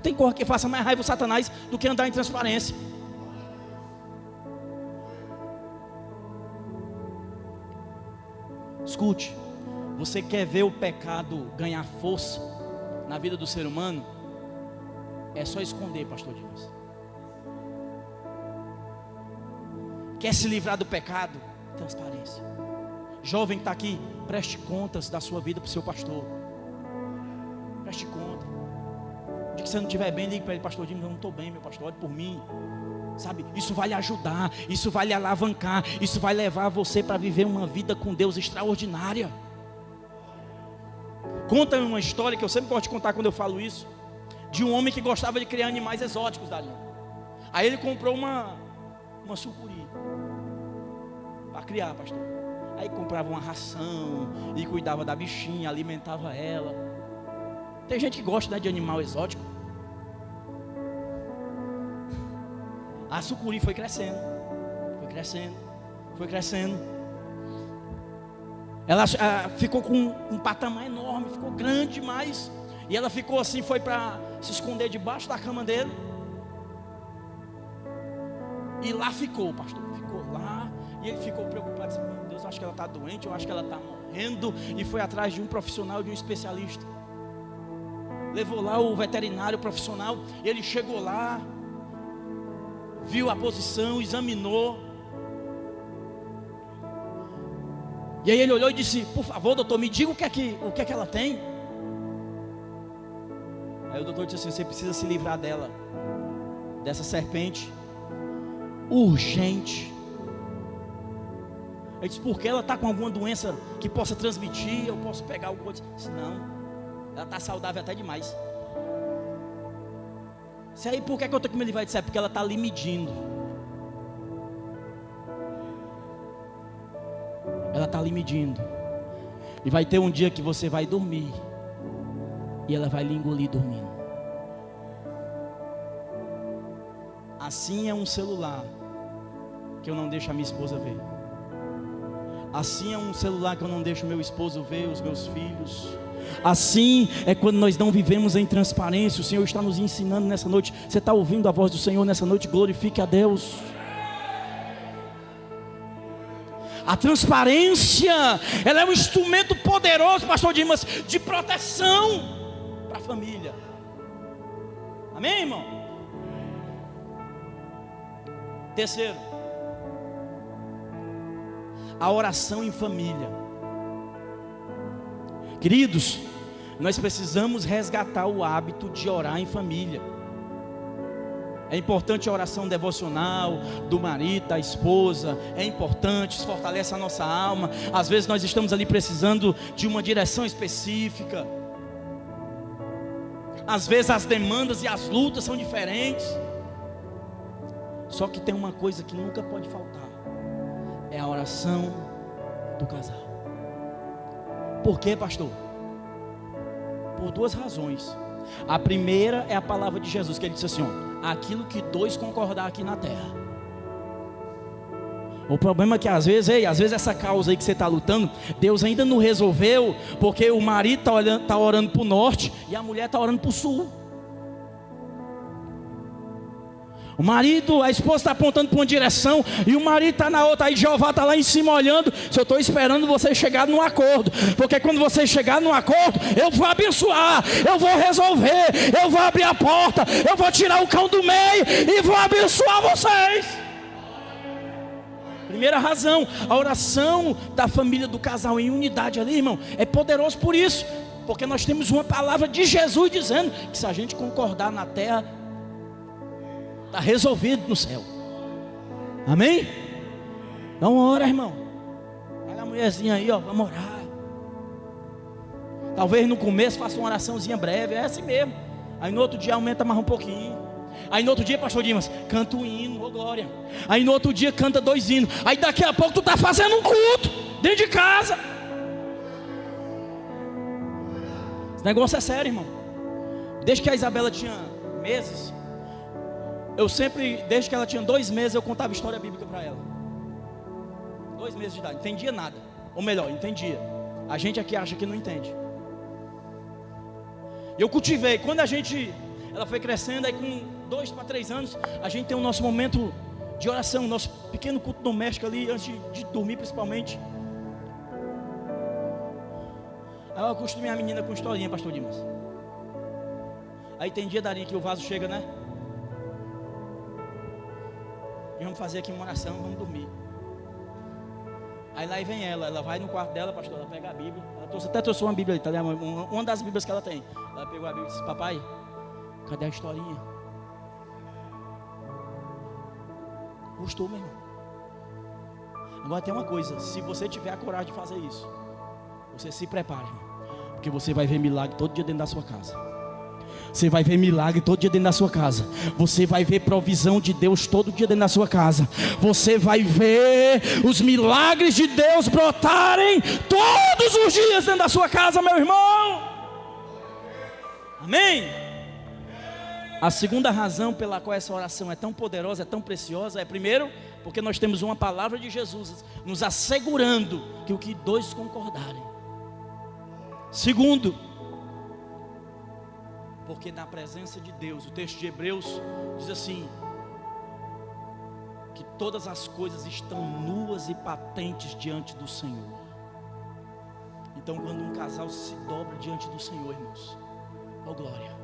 Tem coisa que faça mais raiva o Satanás do que andar em transparência. Escute, você quer ver o pecado ganhar força na vida do ser humano? É só esconder, pastor Dimas. Quer se livrar do pecado? Transparência. Jovem que está aqui, preste contas da sua vida para o seu pastor. Preste conta. De que você não estiver bem, ligue para ele: pastor Dimas, eu não estou bem, meu pastor, ore por mim. Sabe, isso vai lhe ajudar, isso vai lhe alavancar, isso vai levar você para viver uma vida com Deus extraordinária. Conta uma história que eu sempre gosto de contar quando eu falo isso, de um homem que gostava de criar animais exóticos, Darinho. Aí ele comprou uma sucuri para criar, pastor. Aí comprava uma ração e cuidava da bichinha, alimentava ela. Tem gente que gosta, né, de animal exótico. A sucuri foi crescendo, foi crescendo, foi crescendo. Ela ficou com um patamar enorme, ficou grande demais. E ela ficou assim, foi para se esconder debaixo da cama dele. E lá ficou, pastor, ficou lá. E ele ficou preocupado, disse: meu Deus, eu acho que ela está doente, eu acho que ela está morrendo. E foi atrás de um profissional, de um especialista. Levou lá o veterinário profissional. E ele chegou lá, viu a posição, examinou. E aí ele olhou e disse: por favor, doutor, me diga o que é que ela tem. Aí o doutor disse assim: você precisa se livrar dela, dessa serpente, urgente. Ele disse: porque ela está com alguma doença que possa transmitir, eu posso pegar alguma coisa. Disse: não, ela está saudável até demais. Se aí, por que eu tenho que me livrar disso? É porque ela está lhe medindo. Ela está lhe medindo. E vai ter um dia que você vai dormir e ela vai lhe engolir dormindo. Assim é um celular que eu não deixo a minha esposa ver. Assim é um celular que eu não deixo o meu esposo ver, os meus filhos. Assim é quando nós não vivemos em transparência. O Senhor está nos ensinando nessa noite. Você está ouvindo a voz do Senhor nessa noite? Glorifique a Deus. A transparência, ela é um instrumento poderoso, pastor Dimas, de proteção para a família. Amém, irmão? Terceiro, a oração em família. Queridos, nós precisamos resgatar o hábito de orar em família. É importante a oração devocional do marido, da esposa. É importante, isso fortalece a nossa alma. Às vezes nós estamos ali precisando de uma direção específica. Às vezes as demandas e as lutas são diferentes. Só que tem uma coisa que nunca pode faltar: é a oração do casal. Por quê, pastor? Por duas razões. A primeira é a palavra de Jesus, que ele disse assim: ó, aquilo que dois concordar aqui na terra. O problema é que às vezes essa causa aí que você está lutando, Deus ainda não resolveu, porque o marido está orando para o norte e a mulher está orando para o sul. O marido, a esposa está apontando para uma direção e o marido está na outra. Aí Jeová está lá em cima olhando. Se eu estou esperando você chegar num acordo, porque quando você chegar num acordo, eu vou abençoar, eu vou resolver, eu vou abrir a porta, eu vou tirar o cão do meio e vou abençoar vocês. Primeira razão, a oração da família, do casal em unidade ali, irmão, é poderoso por isso. Porque nós temos uma palavra de Jesus dizendo que se a gente concordar na terra, está resolvido no céu. Amém? Então ora, irmão. Olha a mulherzinha aí, ó, vamos orar. Talvez no começo faça uma oraçãozinha breve, é assim mesmo. Aí no outro dia aumenta mais um pouquinho. Aí no outro dia, pastor Dimas, canta um hino, ô glória. Aí no outro dia canta 2 hinos. Aí daqui a pouco tu está fazendo um culto dentro de casa. Esse negócio é sério, irmão. Desde que a Isabela tinha meses, desde que ela tinha 2 meses, eu contava história bíblica para ela. 2 meses de idade, não entendia nada. Ou melhor, entendia. A gente aqui acha que não entende. Eu cultivei, ela foi crescendo, aí com 2 para 3 anos, a gente tem o nosso momento de oração, nosso pequeno culto doméstico ali, antes de dormir principalmente. Aí eu acostumei a menina com historinha, pastor Dimas. Aí tem dia, Darinha, que o vaso chega, né? E vamos fazer aqui uma oração, vamos dormir. Aí lá vem ela vai no quarto dela, pastor, ela pega a Bíblia. Ela até trouxe uma Bíblia ali, tá ligado? Uma das Bíblias que ela tem. Ela pegou a Bíblia e disse: papai, cadê a historinha? Gostou, meu irmão? Agora tem uma coisa: se você tiver a coragem de fazer isso, você se prepare, irmão, porque você vai ver milagre todo dia dentro da sua casa. Você vai ver milagre todo dia dentro da sua casa. Você vai ver provisão de Deus todo dia dentro da sua casa. Você vai ver os milagres de Deus brotarem todos os dias dentro da sua casa, meu irmão. Amém? A segunda razão pela qual essa oração é tão poderosa, é tão preciosa, é primeiro, porque nós temos uma palavra de Jesus nos assegurando que o que 2 concordarem. Segundo, porque na presença de Deus, o texto de Hebreus diz assim, que todas as coisas estão nuas e patentes diante do Senhor. Então quando um casal se dobra diante do Senhor, irmãos, ó glória,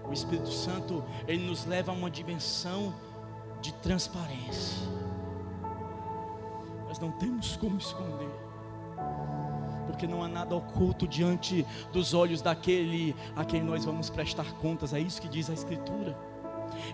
o Espírito Santo, ele nos leva a uma dimensão de transparência. Nós não temos como esconder, porque não há nada oculto diante dos olhos daquele a quem nós vamos prestar contas. É isso que diz a Escritura.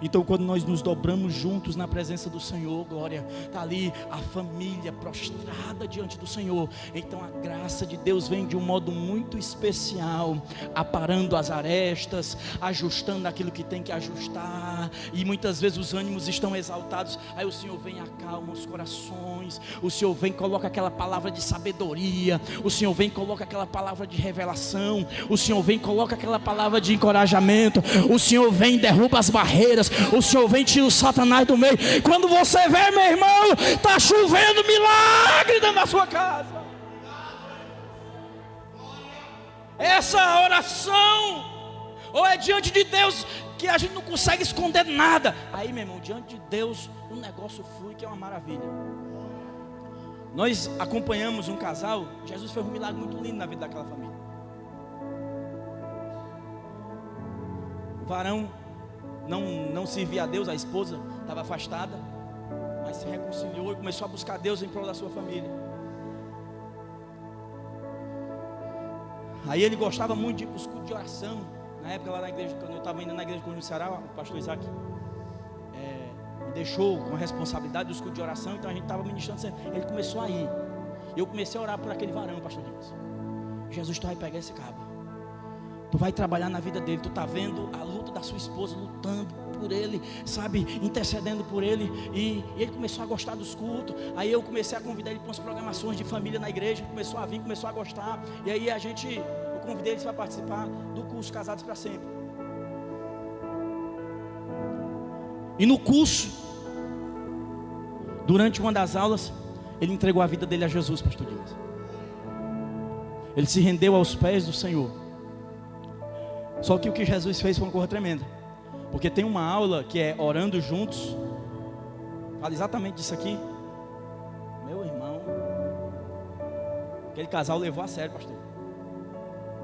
Então quando nós nos dobramos juntos na presença do Senhor, glória, está ali a família prostrada diante do Senhor. Então a graça de Deus vem de um modo muito especial, aparando as arestas, ajustando aquilo que tem que ajustar. E muitas vezes os ânimos estão exaltados, aí o Senhor vem e acalma os corações. O Senhor vem e coloca aquela palavra de sabedoria. O Senhor vem e coloca aquela palavra de revelação. O Senhor vem e coloca aquela palavra de encorajamento. O Senhor vem e derruba as barreiras. O Senhor vem e tira o Satanás do meio. Quando você vê, meu irmão, está chovendo milagre dentro da sua casa. Essa oração, ou é diante de Deus, que a gente não consegue esconder nada. Aí, meu irmão, diante de Deus o negócio flui, que é uma maravilha. Nós acompanhamos um casal. Jesus fez um milagre muito lindo na vida daquela família. O varão não servia a Deus, a esposa estava afastada, mas se reconciliou e começou a buscar Deus em prol da sua família. Aí ele gostava muito de ir para os cultos de oração. Na época lá na igreja, quando eu estava ainda na igreja do Ceará, o pastor Isaac me deixou com a responsabilidade dos cultos de oração. Então a gente estava ministrando sempre. Ele começou a ir. Eu comecei a orar por aquele varão, pastor Dimas. Jesus, tu vai pegar esse cabo, tu vai trabalhar na vida dele. Tu está vendo a luta da sua esposa, lutando por ele, sabe, intercedendo por ele. E ele começou a gostar dos cultos. Aí eu comecei a convidar ele para umas programações de família na igreja. Começou a vir, começou a gostar. E aí eu convidei eles para participar do curso Casados para Sempre. E no curso, durante uma das aulas, ele entregou a vida dele a Jesus, pastor Dimas. Ele se rendeu aos pés do Senhor. Só que o que Jesus fez foi uma coisa tremenda. Porque tem uma aula que é orando juntos. Fala exatamente disso aqui. Meu irmão, aquele casal levou a sério, pastor.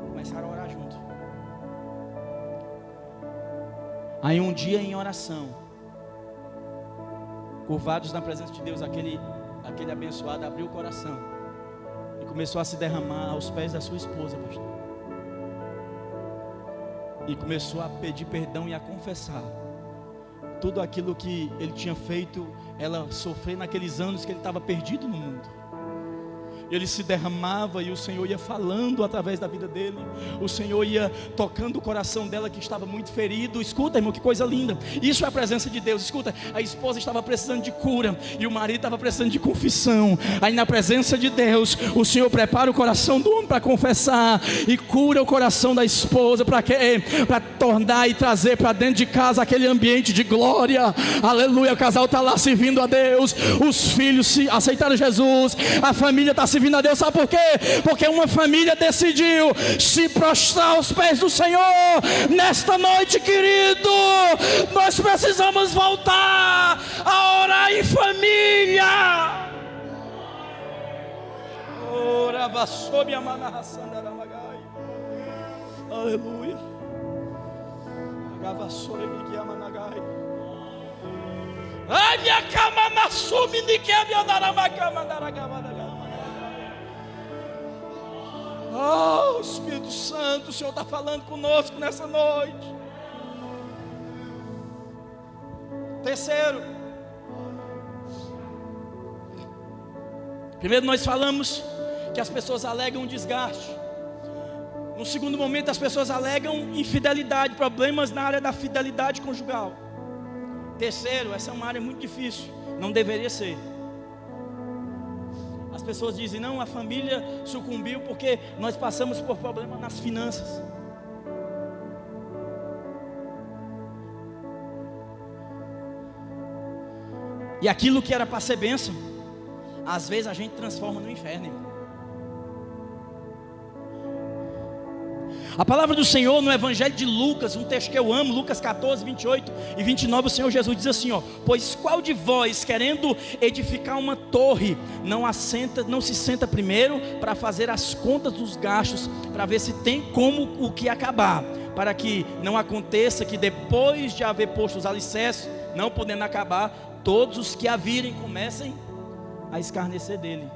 Começaram a orar junto. Aí um dia em oração, curvados na presença de Deus, aquele aquele abençoado abriu o coração e começou a se derramar aos pés da sua esposa, pastor. E começou a pedir perdão e a confessar tudo aquilo que ele tinha feito ela sofrer naqueles anos que ele estava perdido no mundo. Ele se derramava e o Senhor ia falando através da vida dele. O Senhor ia tocando o coração dela que estava muito ferido. Escuta, irmão, que coisa linda. Isso é a presença de Deus. Escuta, a esposa estava precisando de cura e o marido estava precisando de confissão. Aí na presença de Deus, o Senhor prepara o coração do homem para confessar e cura o coração da esposa para tornar e trazer para dentro de casa aquele ambiente de glória. Aleluia, o casal está lá servindo a Deus. Os filhos aceitaram Jesus. A família está servindo a Deus, sabe por quê? Porque uma família decidiu se prostrar aos pés do Senhor. Nesta noite, querido, nós precisamos voltar a orar em família. Orava sob a manarraçandaramagai. Aleluia. Orava sob a manarraçandaramagai. Ai, minha cama na sumi de que a minha daramagai. Oh, Espírito Santo, o Senhor está falando conosco nessa noite. Terceiro, primeiro nós falamos que as pessoas alegam desgaste. No segundo momento, as pessoas alegam infidelidade, problemas na área da fidelidade conjugal. Terceiro, essa é uma área muito difícil, não deveria ser. As pessoas dizem, não, a família sucumbiu porque nós passamos por problema nas finanças. E aquilo que era para ser bênção, às vezes a gente transforma no inferno, irmão. A palavra do Senhor no Evangelho de Lucas, um texto que eu amo, Lucas 14, 28 e 29, o Senhor Jesus diz assim, ó: pois qual de vós, querendo edificar uma torre, não se senta primeiro para fazer as contas dos gastos, para ver se tem como o que acabar, para que não aconteça que depois de haver posto os alicerces, não podendo acabar, todos os que a virem comecem a escarnecer dele.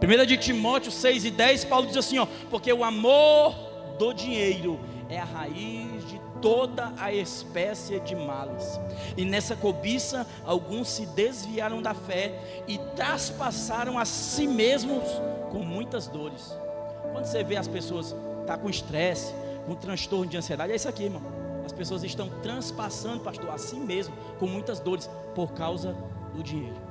1 de Timóteo 6 e 10, Paulo diz assim, ó: porque o amor do dinheiro é a raiz de toda a espécie de males, e nessa cobiça alguns se desviaram da fé e traspassaram a si mesmos com muitas dores. Quando você vê as pessoas com estresse, com transtorno de ansiedade, é isso aqui, irmão. As pessoas estão transpassando, pastor, a si mesmo com muitas dores por causa do dinheiro.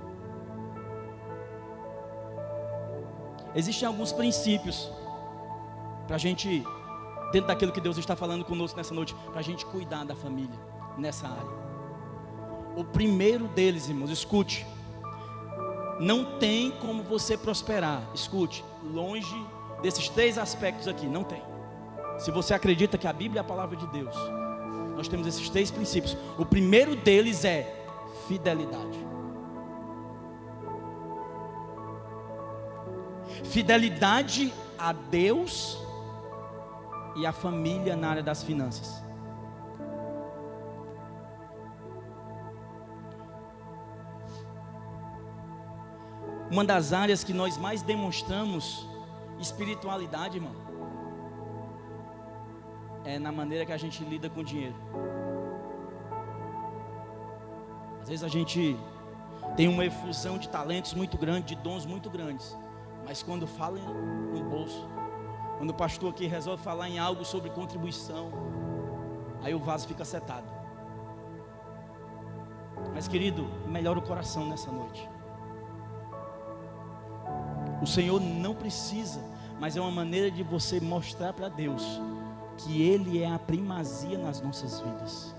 Existem alguns princípios para a gente, dentro daquilo que Deus está falando conosco nessa noite, para a gente cuidar da família nessa área. O primeiro deles, irmãos, escute: não tem como você prosperar, escute, longe desses três aspectos aqui, não tem. Se você acredita que a Bíblia é a palavra de Deus, nós temos esses três princípios. O primeiro deles é fidelidade. Fidelidade a Deus e a família na área das finanças. Uma das áreas que nós mais demonstramos espiritualidade, irmão, é na maneira que a gente lida com o dinheiro. Às vezes a gente tem uma efusão de talentos muito grande, de dons muito grandes, mas quando fala no bolso, quando o pastor aqui resolve falar em algo sobre contribuição, aí o vaso fica setado. Mas, querido, melhora o coração nessa noite. O Senhor não precisa, mas é uma maneira de você mostrar para Deus que Ele é a primazia nas nossas vidas.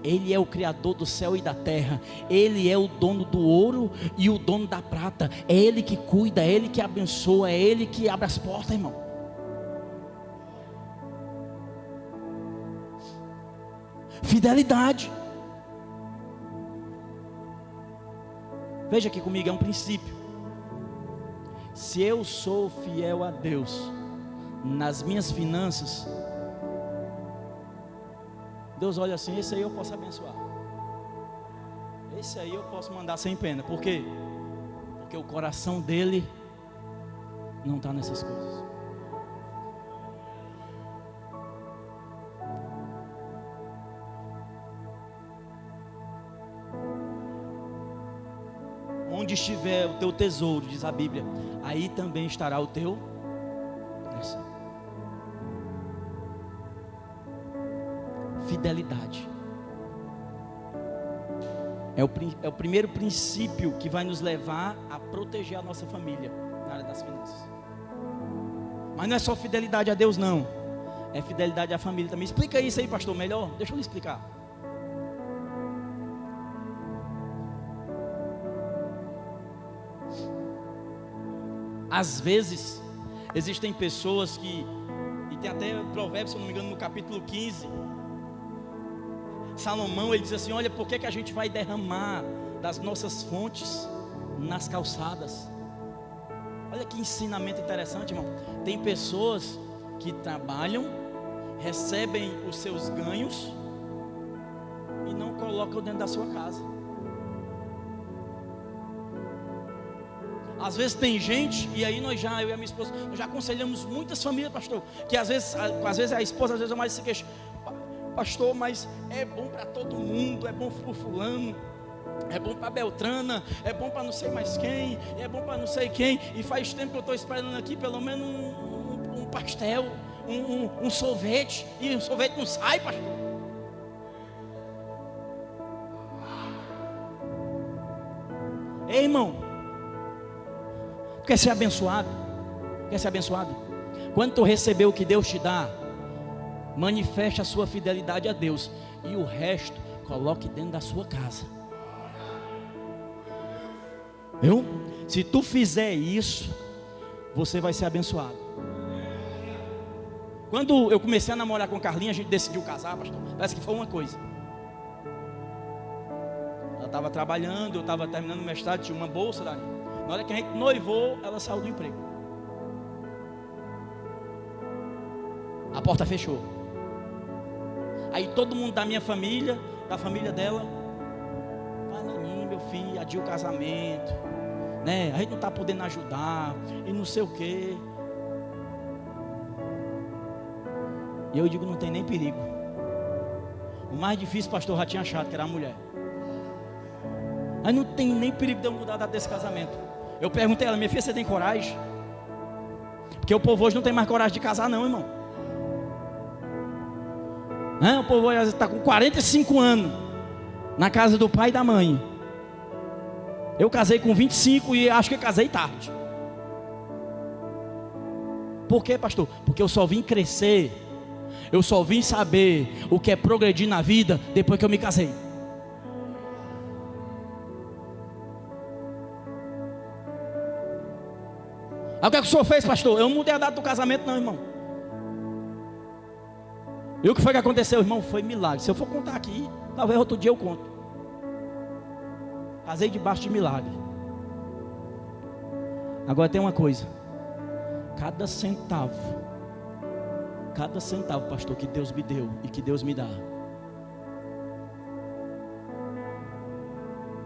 Ele é o Criador do céu e da terra. Ele é o dono do ouro e o dono da prata. É Ele que cuida, é Ele que abençoa, é Ele que abre as portas, irmão. Fidelidade. Veja aqui comigo, é um princípio. Se eu sou fiel a Deus nas minhas finanças, Deus olha assim: esse aí eu posso abençoar. Esse aí eu posso mandar sem pena. Por quê? Porque o coração dele não está nessas coisas. Onde estiver o teu tesouro, diz a Bíblia, aí também estará o teu coração. Fidelidade é o primeiro princípio que vai nos levar a proteger a nossa família na área das finanças. Mas não é só fidelidade a Deus, não. É fidelidade à família também. Explica isso aí, pastor, melhor. Deixa eu lhe explicar. Às vezes, existem pessoas que, e tem até Provérbios, se eu não me engano, no capítulo 15, Salomão, ele diz assim: olha, por que a gente vai derramar das nossas fontes nas calçadas? Olha que ensinamento interessante, irmão. Tem pessoas que trabalham, recebem os seus ganhos e não colocam dentro da sua casa. Às vezes tem gente, e aí eu e a minha esposa, nós já aconselhamos muitas famílias, pastor, que às vezes a esposa, às vezes a mais se queixa: pastor, mas é bom para todo mundo, é bom para o fulano, é bom para Beltrana, é bom para não sei mais quem, é bom para não sei quem, e faz tempo que eu estou esperando aqui pelo menos um pastel, um sorvete, e o sorvete não sai, pastor. Ei, irmão, quer ser abençoado? Quer ser abençoado? Quando tu receber o que Deus te dá, manifeste a sua fidelidade a Deus, e o resto coloque dentro da sua casa. Viu? Se tu fizer isso, você vai ser abençoado. Quando eu comecei a namorar com a Carlinha, a gente decidiu casar, pastor. Parece que foi uma coisa. Ela estava trabalhando, eu estava terminando o mestrado, tinha uma bolsa dali. Na hora que a gente noivou, ela saiu do emprego. A porta fechou. Aí todo mundo da minha família, da família dela: vai em mim, meu filho, adia o casamento, né? A gente não está podendo ajudar, e não sei o quê. E eu digo: não tem nem perigo. O mais difícil, pastor, já tinha achado, que era a mulher. Aí não tem nem perigo de eu mudar a data desse casamento. Eu perguntei a ela: minha filha, você tem coragem? Porque o povo hoje não tem mais coragem de casar, não, irmão. O povo hoje está com 45 anos na casa do pai e da mãe. Eu casei com 25 e acho que casei tarde. Por quê, pastor? Porque eu só vim crescer, eu só vim saber o que é progredir na vida depois que eu me casei. Aí o que é que o senhor fez, pastor? Eu não mudei a data do casamento, não, irmão. E o que foi que aconteceu, irmão? Foi milagre. Se eu for contar aqui, talvez outro dia eu conto. Casei debaixo de milagre. Agora tem uma coisa: cada centavo, pastor, que Deus me deu e que Deus me dá,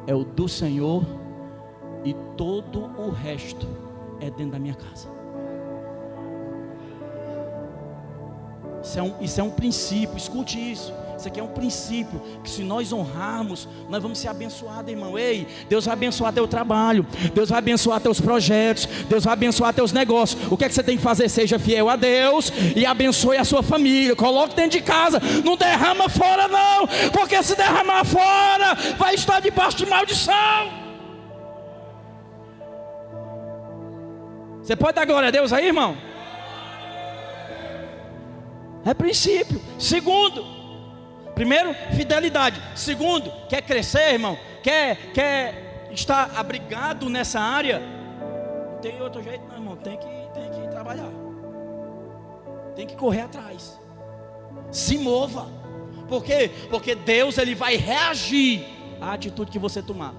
é o do Senhor, e todo o resto é dentro da minha casa. Isso é um princípio, escute isso. Isso aqui é um princípio, que se nós honrarmos, nós vamos ser abençoados, irmão. Ei, Deus vai abençoar teu trabalho, Deus vai abençoar teus projetos, Deus vai abençoar teus negócios. O que é que você tem que fazer? Seja fiel a Deus e abençoe a sua família. Coloque dentro de casa, não derrama fora não, porque se derramar fora, vai estar debaixo de maldição. Você pode dar glória a Deus aí, irmão? É princípio. Segundo, primeiro, fidelidade. Segundo, quer crescer, irmão? Quer estar abrigado nessa área? Não tem outro jeito não, irmão. Tem que trabalhar. Tem que correr atrás. Se mova. Por quê? Porque Deus, ele vai reagir à atitude que você tomar.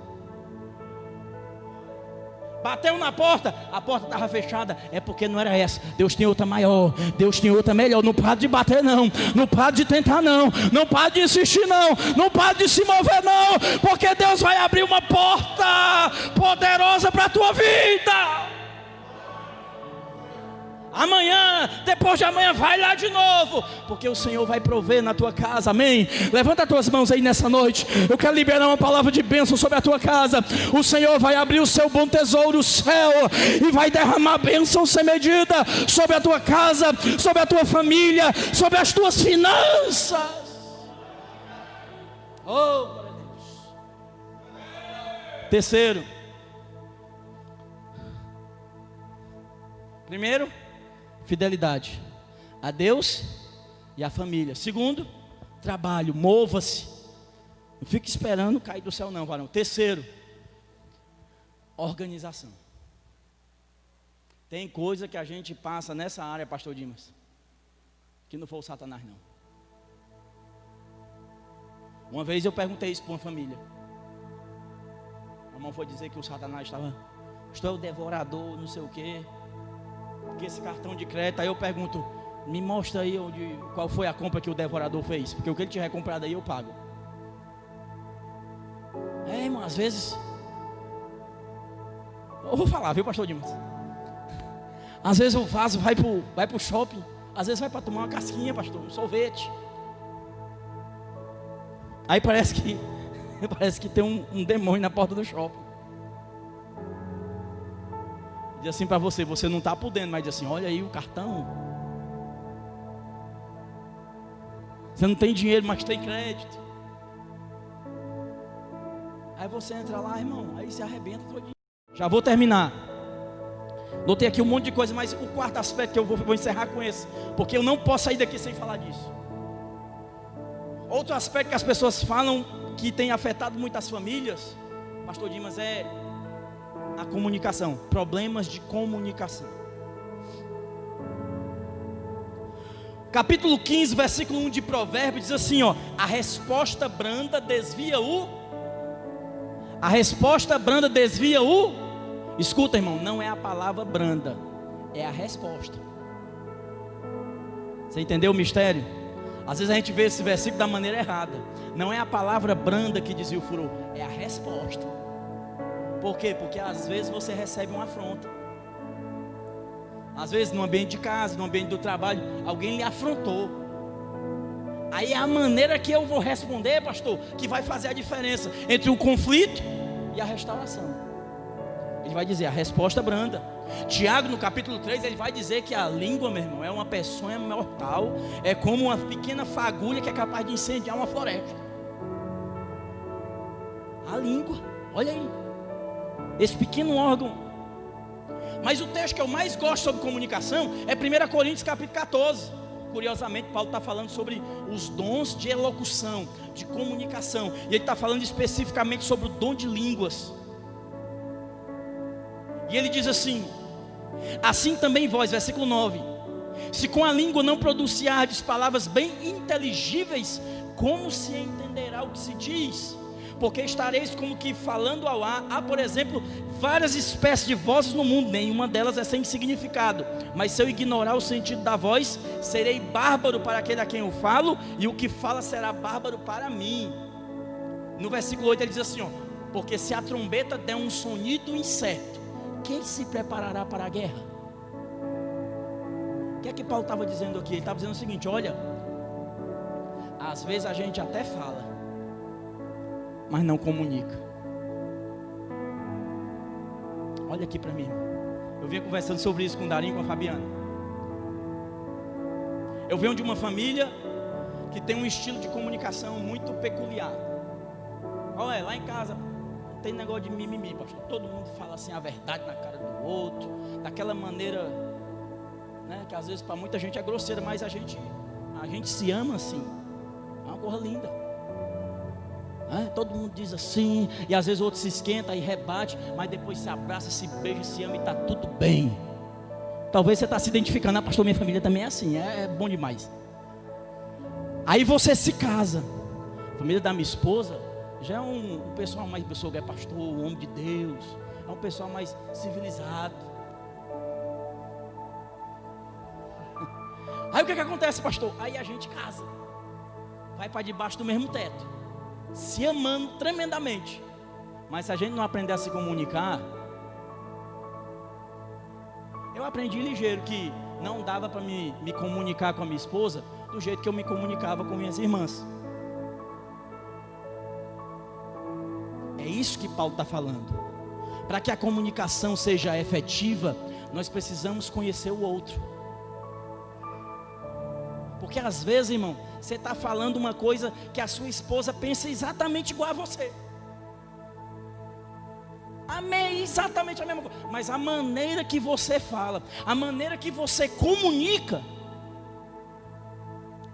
Bateu na porta, a porta estava fechada, é porque não era essa. Deus tem outra maior, Deus tem outra melhor. Não para de bater não, não para de tentar não, não para de insistir não, não para de se mover não, porque Deus vai abrir uma porta poderosa para a tua vida. Amanhã, depois de amanhã, vai lá de novo, porque o Senhor vai prover na tua casa, amém? Levanta as tuas mãos aí nessa noite. Eu quero liberar uma palavra de bênção sobre a tua casa. O Senhor vai abrir o seu bom tesouro, o céu, e vai derramar bênção sem medida sobre a tua casa, sobre a tua família, sobre as tuas finanças. Oh, glória a Deus. Terceiro, primeiro, fidelidade a Deus e à família. Segundo, trabalho, mova-se. Não fique esperando cair do céu não, varão. Terceiro, organização. Tem coisa que a gente passa nessa área, pastor Dimas, que não foi o Satanás não. Uma vez eu perguntei isso para uma família. A irmã foi dizer que o Satanás estava, estou o devorador, não sei o quê, porque esse cartão de crédito. Aí eu pergunto, me mostra aí qual foi a compra que o devorador fez, porque o que ele tiver comprado aí eu pago. Irmão, às vezes eu vou falar, viu, pastor Dimas? Às vezes o vaso vai pro shopping, às vezes vai para tomar uma casquinha, pastor, um sorvete. Aí parece que tem um demônio na porta do shopping. Diz assim para você não está podendo, mas diz assim, olha aí o cartão. Você não tem dinheiro, mas tem crédito. Aí você entra lá, irmão, aí se arrebenta todinho. Já vou terminar. Notei aqui um monte de coisa, mas o quarto aspecto que eu vou encerrar com esse, porque eu não posso sair daqui sem falar disso. Outro aspecto que as pessoas falam que tem afetado muitas famílias, pastor Dimas, é a comunicação, problemas de comunicação. Capítulo 15, versículo 1 de Provérbios diz assim, ó: a resposta branda desvia escuta, irmão, não é a palavra branda, é a resposta. Você entendeu o mistério? Às vezes a gente vê esse versículo da maneira errada. Não é a palavra branda que desvia o furor, é a resposta. Por quê? Porque às vezes você recebe uma afronta. Às vezes no ambiente de casa, no ambiente do trabalho, alguém lhe afrontou. Aí é a maneira que eu vou responder, pastor, que vai fazer a diferença entre o conflito e a restauração. Ele vai dizer a resposta branda. Tiago no capítulo 3, ele vai dizer que a língua, meu irmão, é uma peçonha mortal. É como uma pequena fagulha que é capaz de incendiar uma floresta. A língua, olha aí, esse pequeno órgão. Mas o texto que eu mais gosto sobre comunicação é 1 Coríntios capítulo 14. Curiosamente, Paulo está falando sobre os dons de elocução, de comunicação. E ele está falando especificamente sobre o dom de línguas. E ele diz assim: assim também vós, versículo 9, se com a língua não pronunciardes palavras bem inteligíveis, como se entenderá o que se diz? Porque estareis como que falando ao ar. Há, por exemplo, várias espécies de vozes no mundo, nenhuma delas é sem significado. Mas se eu ignorar o sentido da voz, serei bárbaro para aquele a quem eu falo, e o que fala será bárbaro para mim. No versículo 8 ele diz assim, ó: porque se a trombeta der um sonido incerto, quem se preparará para a guerra? O que é que Paulo estava dizendo aqui? Ele estava dizendo o seguinte: olha, às vezes a gente até fala, mas não comunica. Olha aqui para mim. Eu vinha conversando sobre isso com o Darinho, com a Fabiana. Eu venho de uma família que tem um estilo de comunicação muito peculiar. Olha, lá em casa não tem negócio de mimimi, pastor. Todo mundo fala assim a verdade na cara do outro, daquela maneira, né, que às vezes para muita gente é grosseira, mas a gente se ama assim. É uma coisa linda. Todo mundo diz assim, e às vezes o outro se esquenta e rebate, mas depois se abraça, se beija, se ama e está tudo bem. Talvez você está se identificando, pastor, minha família também é assim, é bom demais. Aí você se casa. A família da minha esposa já é um pessoal mais, pessoa que é pastor, um homem de Deus, é um pessoal mais civilizado. Aí o que acontece, pastor? Aí a gente casa, vai para debaixo do mesmo teto, se amando tremendamente. Mas se a gente não aprender a se comunicar, eu aprendi ligeiro que não dava para me comunicar com a minha esposa do jeito que eu me comunicava com minhas irmãs. É isso que Paulo está falando. Para que a comunicação seja efetiva, nós precisamos conhecer o outro. Porque às vezes, irmão, você está falando uma coisa que a sua esposa pensa exatamente igual a você. Amém, exatamente a mesma coisa. Mas a maneira que você fala, a maneira que você comunica,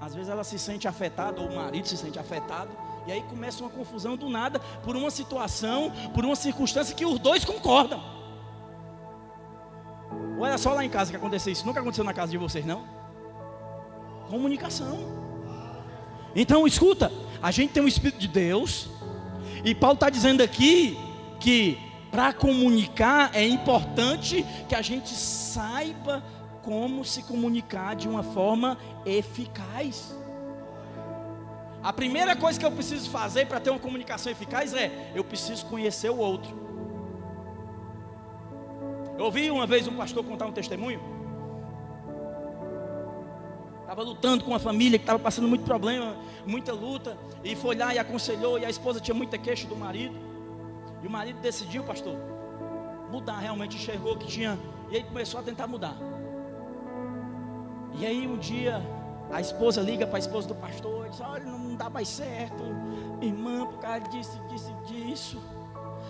às vezes ela se sente afetada, ou o marido se sente afetado, e aí começa uma confusão do nada, por uma situação, por uma circunstância que os dois concordam. Ou era só lá em casa que aconteceu isso? Nunca aconteceu na casa de vocês, não? Comunicação. Então escuta, a gente tem o Espírito de Deus, e Paulo está dizendo aqui que para comunicar é importante que a gente saiba como se comunicar de uma forma eficaz. A primeira coisa que eu preciso fazer para ter uma comunicação eficaz é, eu preciso conhecer o outro. Eu ouvi uma vez um pastor contar um testemunho. Estava lutando com uma família que estava passando muito problema, muita luta, e foi lá e aconselhou, e a esposa tinha muita queixa do marido. E o marido decidiu, pastor, mudar, realmente enxergou que tinha, e aí começou a tentar mudar. E aí um dia, a esposa liga para a esposa do pastor, e diz, olha, não dá mais certo, irmã, por causa disso.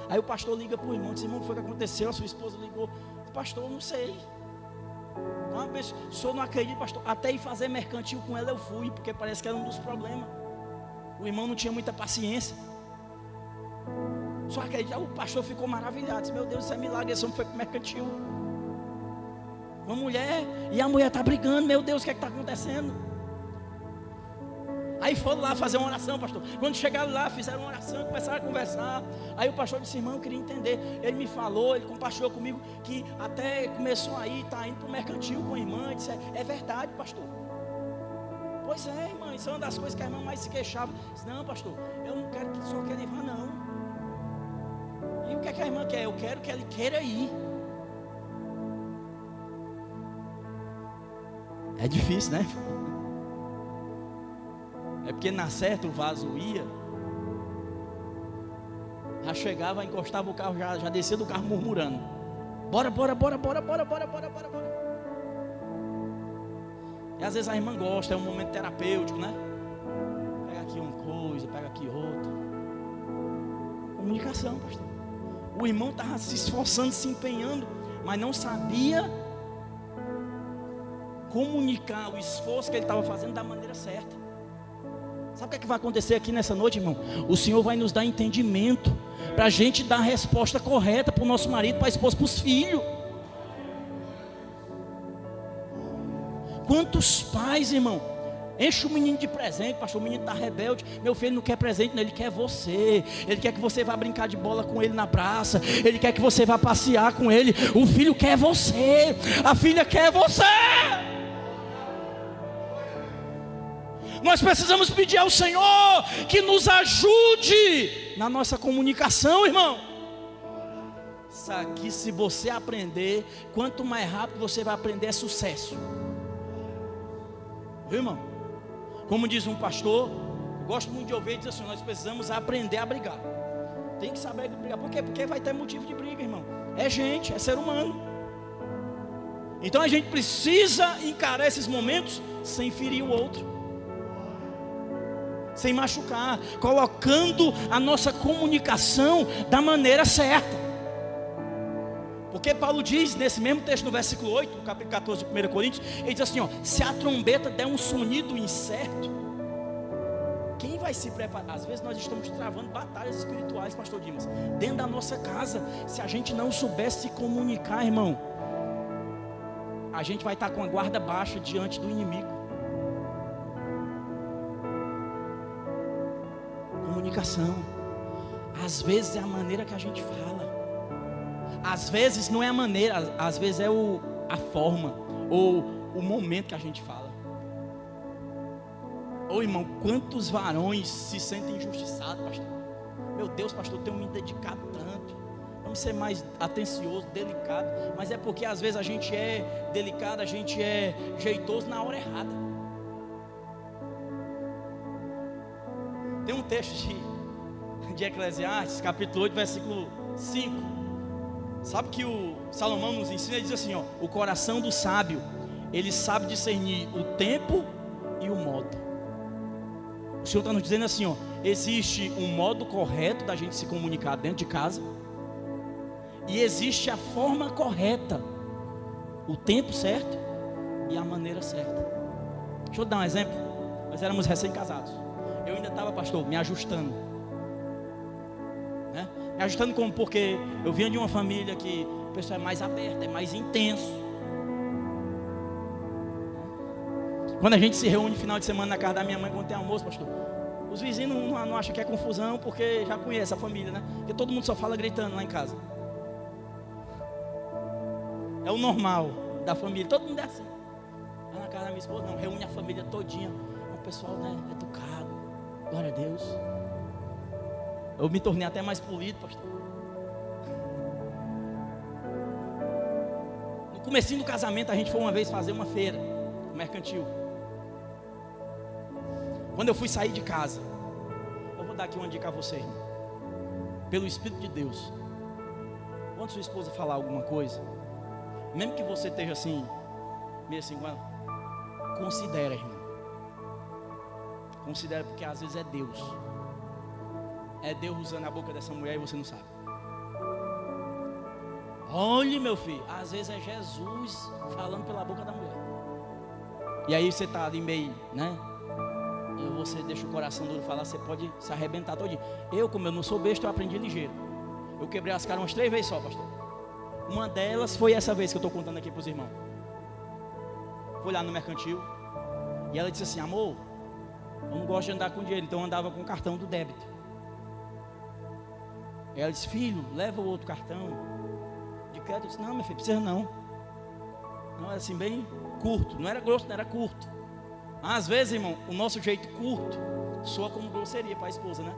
Aí o pastor liga para o irmão, diz, irmão, o que foi que aconteceu? A sua esposa ligou, pastor, eu não sei. Não, o senhor não acredita, pastor, até ir fazer mercantil com ela eu fui, porque parece que era um dos problemas. O irmão não tinha muita paciência. Só que o pastor ficou maravilhado, disse, meu Deus, isso é milagre, esse homem foi para o mercantil. Uma mulher, e a mulher está brigando, meu Deus, o que é que está acontecendo? Aí foram lá fazer uma oração, pastor. Quando chegaram lá, fizeram uma oração, começaram a conversar. Aí o pastor disse, irmão, eu queria entender. Ele me falou, ele compartilhou comigo que até começou aí, está indo para o mercantil com a irmã. Eu disse, é verdade, pastor. Pois é, irmã, isso é uma das coisas que a irmã mais se queixava. Eu disse, não, pastor, eu não quero que o senhor queira ir, não. E o que é que a irmã quer? Eu quero que ele queira ir. É difícil, né? É porque na certa o vaso ia, já chegava, encostava o carro, já descia do carro murmurando. Bora. E às vezes a irmã gosta, é um momento terapêutico, né? Pega aqui uma coisa, pega aqui outra. Comunicação, pastor. O irmão estava se esforçando, se empenhando, mas não sabia comunicar o esforço que ele estava fazendo da maneira certa. Sabe o que vai acontecer aqui nessa noite, irmão? O Senhor vai nos dar entendimento para a gente dar a resposta correta para o nosso marido, para a esposa, para os filhos. Quantos pais, irmão, enche o menino de presente, pastor, o menino está rebelde, meu filho não quer presente, não, ele quer você, ele quer que você vá brincar de bola com ele na praça, ele quer que você vá passear com ele, o filho quer você, a filha quer você. Nós precisamos pedir ao Senhor que nos ajude na nossa comunicação, irmão. Isso aqui, se você aprender, quanto mais rápido você vai aprender, é sucesso. Viu, irmão? Como diz um pastor, eu gosto muito de ouvir, diz assim, nós precisamos aprender a brigar. Tem que saber brigar. Por quê? Porque vai ter motivo de briga, irmão. É gente, é ser humano. Então a gente precisa encarar esses momentos sem ferir o outro, sem machucar, colocando a nossa comunicação da maneira certa. Porque Paulo diz nesse mesmo texto, no versículo 8, no capítulo 14 de 1 Coríntios, ele diz assim, ó, se a trombeta der um sonido incerto, quem vai se preparar? Às vezes nós estamos travando batalhas espirituais, pastor Dimas, dentro da nossa casa. Se a gente não soubesse se comunicar, irmão, a gente vai estar com a guarda baixa diante do inimigo. Comunicação, às vezes é a maneira que a gente fala, Às vezes não é a maneira, às vezes é a forma ou o momento que a gente fala. Ô irmão, quantos varões se sentem injustiçados, pastor? Meu Deus, pastor, eu tenho me dedicado tanto. Vamos ser mais atencioso, delicado. Mas é porque às vezes a gente é delicado, a gente é jeitoso na hora errada. Tem um texto de Eclesiastes, capítulo 8, versículo 5. Sabe que o Salomão nos ensina, ele diz assim, ó: o coração do sábio, ele sabe discernir o tempo e o modo. O Senhor está nos dizendo assim, ó: existe um modo correto da gente se comunicar dentro de casa, e existe a forma correta, o tempo certo e a maneira certa. Deixa eu dar um exemplo. Nós éramos recém-casados. Eu ainda estava, pastor, me ajustando, né? Me ajustando como? Porque eu vinha de uma família que o pessoal é mais aberto, é mais intenso. Quando a gente se reúne no final de semana na casa da minha mãe, quando tem almoço, pastor, os vizinhos não acham que é confusão, porque já conhece a família, né? Porque todo mundo só fala gritando lá em casa. É o normal da família, todo mundo é assim. Lá na casa da minha esposa, não, reúne a família todinha. O pessoal, né, educado, glória a Deus. Eu me tornei até mais polido, pastor. No comecinho do casamento, a gente foi uma vez fazer uma feira mercantil. Quando eu fui sair de casa, eu vou dar aqui uma dica a você, irmão. Pelo Espírito de Deus, quando sua esposa falar alguma coisa, mesmo que você esteja assim, meio assim, considera, irmão. Considera, porque às vezes é Deus. É Deus usando a boca dessa mulher e você não sabe. Olhe, meu filho, às vezes é Jesus falando pela boca da mulher. E aí você está ali meio, né? E você deixa o coração duro falar, você pode se arrebentar todinho. Como eu não sou besta, eu aprendi ligeiro. Eu quebrei as caras umas 3 vezes só, pastor. Uma delas foi essa vez que eu estou contando aqui para os irmãos. Fui lá no mercantil e ela disse assim: amor, eu não gosto de andar com dinheiro, então eu andava com o cartão do débito. Ela disse: filho, leva o outro cartão de crédito. Eu disse: não, meu filho, precisa não. Não, era assim bem curto, não era grosso, não era curto. Às vezes, irmão, o nosso jeito curto soa como grosseria para a esposa, né?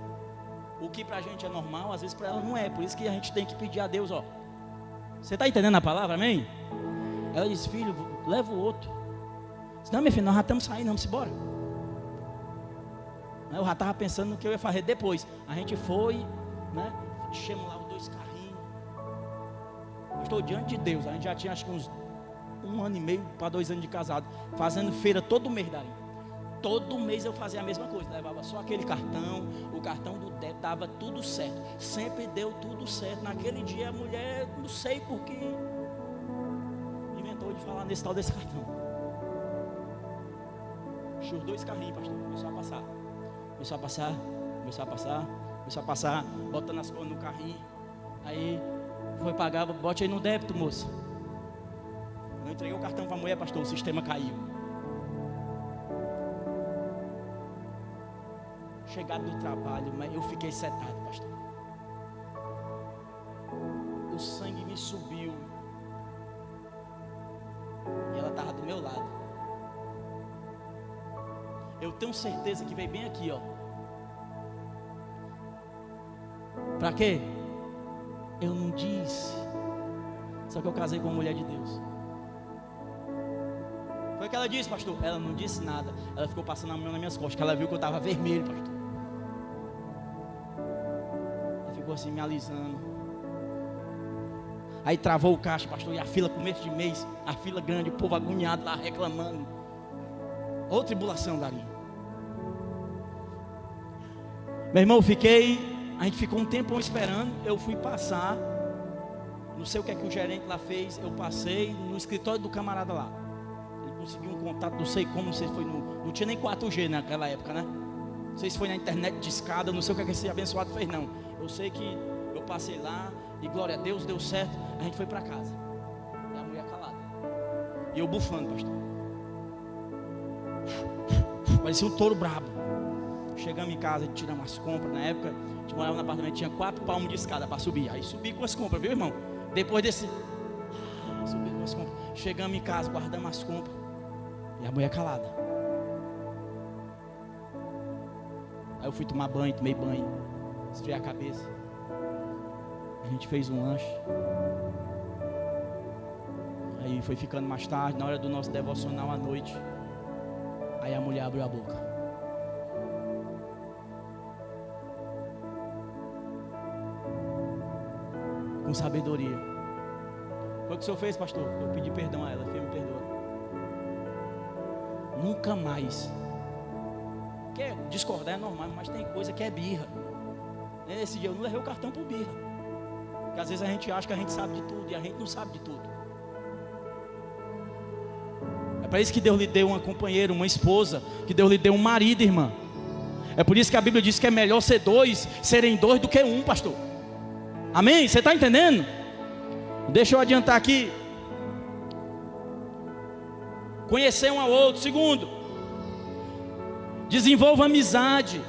O que para a gente é normal, às vezes para ela não é. Por isso que a gente tem que pedir a Deus, ó. Você está entendendo a palavra, amém? Ela disse: filho, leva o outro. Eu disse: não, meu filho, nós já estamos saindo, vamos embora. Eu já estava pensando no que eu ia fazer depois. A gente foi, né? Enchemos lá os 2 carrinhos. Eu estou diante de Deus. A gente já tinha acho que uns 1 ano e meio para 2 anos de casado, fazendo feira todo mês dali. Todo mês eu fazia a mesma coisa, levava só aquele cartão, o cartão do débito, dava tudo certo, sempre deu tudo certo. Naquele dia a mulher, não sei porquê, inventou de falar nesse tal desse cartão. Encheu os 2 carrinhos, pastor, começou a passar, botando as coisas no carrinho. Aí foi pagar, bote aí no débito, moça. Eu entreguei o cartão para a mulher, pastor, o sistema caiu. Chegado do trabalho, mas eu fiquei setado, pastor. O sangue me subiu. E ela estava do meu lado. Eu tenho certeza que veio bem aqui, ó. Para quê? Eu não disse. Só que eu casei com uma mulher de Deus. Foi o que ela disse, pastor. Ela não disse nada. Ela ficou passando a mão nas minhas costas, que ela viu que eu estava vermelho, pastor. Ela ficou assim, me alisando. Aí travou o caixa, pastor. E a fila, começo de mês, a fila grande, o povo agoniado lá, reclamando. Ô tribulação dali. Meu irmão, a gente ficou um tempão esperando. Eu fui passar. Não sei o que é que o gerente lá fez. Eu passei no escritório do camarada lá. Consegui um contato, não sei como, não sei se foi não tinha nem 4G naquela época, né? Não sei se foi na internet de escada, não sei o que esse abençoado fez, não. Eu sei que eu passei lá e glória a Deus, deu certo. A gente foi para casa. E a mulher calada. E eu bufando, pastor. Parecia um touro brabo. Chegamos em casa, tiramos as compras. Na época, a gente morava no apartamento, tinha 4 palmos de escada para subir. Aí subi com as compras, viu, irmão? Depois desse, subi com as compras. Chegamos em casa, guardamos as compras. E a mulher calada. Aí eu fui tomar banho, tomei banho, esfriei a cabeça. A gente fez um lanche. Aí foi ficando mais tarde, na hora do nosso devocional à noite. Aí a mulher abriu a boca. Com sabedoria. Foi o que o senhor fez, pastor? Eu pedi perdão a ela, filho, me perdoa. Nunca mais. Quer discordar é normal, mas tem coisa que é birra. Nesse dia eu não levei o cartão por birra. Porque às vezes a gente acha que a gente sabe de tudo e a gente não sabe de tudo. É para isso que Deus lhe deu uma companheira, uma esposa, que Deus lhe deu um marido, irmã. É por isso que a Bíblia diz que é melhor serem dois do que um, pastor. Amém? Você está entendendo? Deixa eu adiantar aqui. Conhecer um ao outro. Segundo, desenvolva amizade.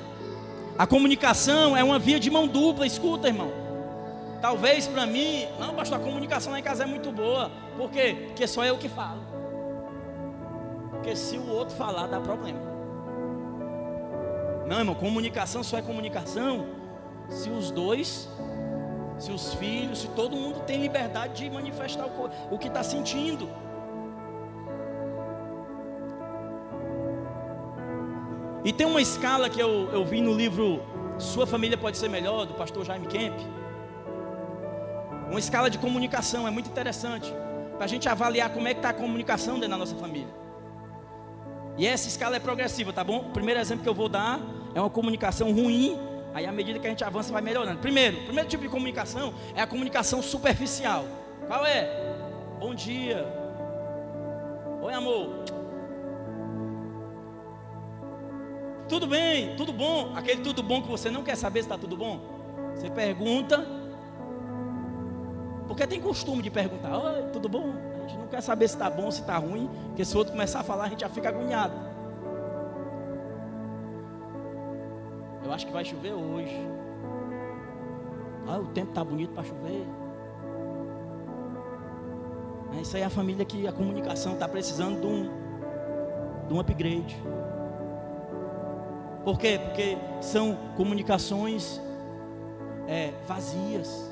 A comunicação é uma via de mão dupla. Escuta, irmão. Talvez para mim, não, pastor, a comunicação lá em casa é muito boa. Por quê? Porque só eu que falo. Porque se o outro falar, dá problema. Não, irmão, comunicação só é comunicação se os dois, se os filhos, se todo mundo tem liberdade de manifestar o que está sentindo. E tem uma escala que eu vi no livro Sua Família Pode Ser Melhor, do pastor Jaime Kemp. Uma escala de comunicação, é muito interessante, para a gente avaliar como é que está a comunicação dentro da nossa família. E essa escala é progressiva, tá bom? O primeiro exemplo que eu vou dar é uma comunicação ruim. Aí à medida que a gente avança vai melhorando. O primeiro tipo de comunicação é a comunicação superficial. Qual é? Bom dia. Oi, amor. Tudo bem? Tudo bom? Aquele tudo bom que você não quer saber se está tudo bom. Você pergunta. Porque tem costume de perguntar. Oi, tudo bom? A gente não quer saber se está bom, se está ruim. Porque se o outro começar a falar, a gente já fica agoniado. Eu acho que vai chover hoje. O tempo está bonito para chover. Isso aí é a família que a comunicação está precisando de um upgrade. Por quê? Porque são comunicações vazias.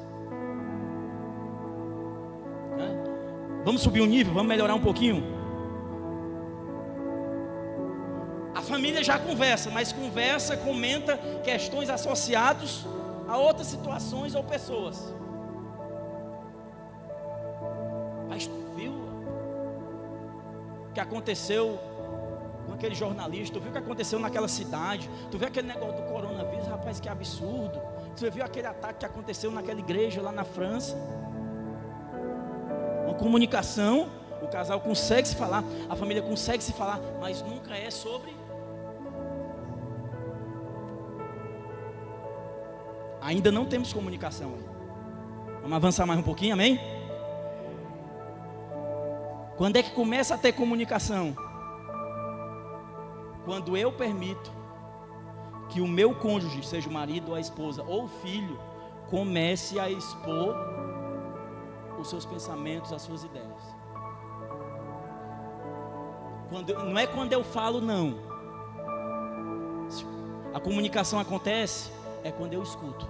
Vamos subir um nível, vamos melhorar um pouquinho. A família já conversa, mas comenta questões associadas a outras situações ou pessoas. Mas tu viu o que aconteceu com aquele jornalista? Tu viu o que aconteceu naquela cidade? Tu viu aquele negócio do coronavírus? Rapaz, que absurdo. Tu viu aquele ataque que aconteceu naquela igreja lá na França? Uma comunicação, o casal consegue se falar, a família consegue se falar, mas nunca é sobre. Ainda não temos comunicação. Vamos avançar mais um pouquinho, amém? Quando é que começa a ter comunicação? Quando eu permito que o meu cônjuge, seja o marido ou a esposa ou o filho, comece a expor os seus pensamentos, as suas ideias. Não é quando eu falo não. A comunicação acontece quando eu escuto.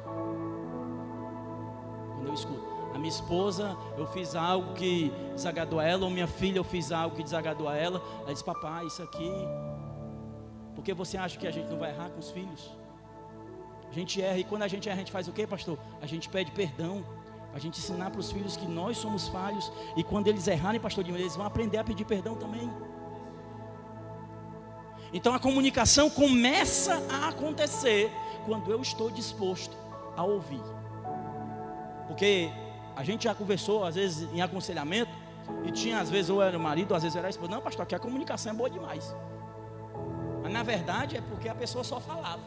Quando eu escuto. A minha esposa, eu fiz algo que desagradou a ela, ou minha filha, eu fiz algo que desagradou a ela. Ela disse: papai, isso aqui. Porque você acha que a gente não vai errar com os filhos? A gente erra, e quando a gente erra, a gente faz o quê, pastor? A gente pede perdão. A gente ensinar para os filhos que nós somos falhos. E quando eles errarem, pastor Dino, eles vão aprender a pedir perdão também. Então a comunicação começa a acontecer quando eu estou disposto a ouvir. Porque a gente já conversou às vezes em aconselhamento, e tinha às vezes ou era o marido, ou às vezes era a esposa. Não, pastor, aqui a comunicação é boa demais. Mas na verdade é porque a pessoa só falava.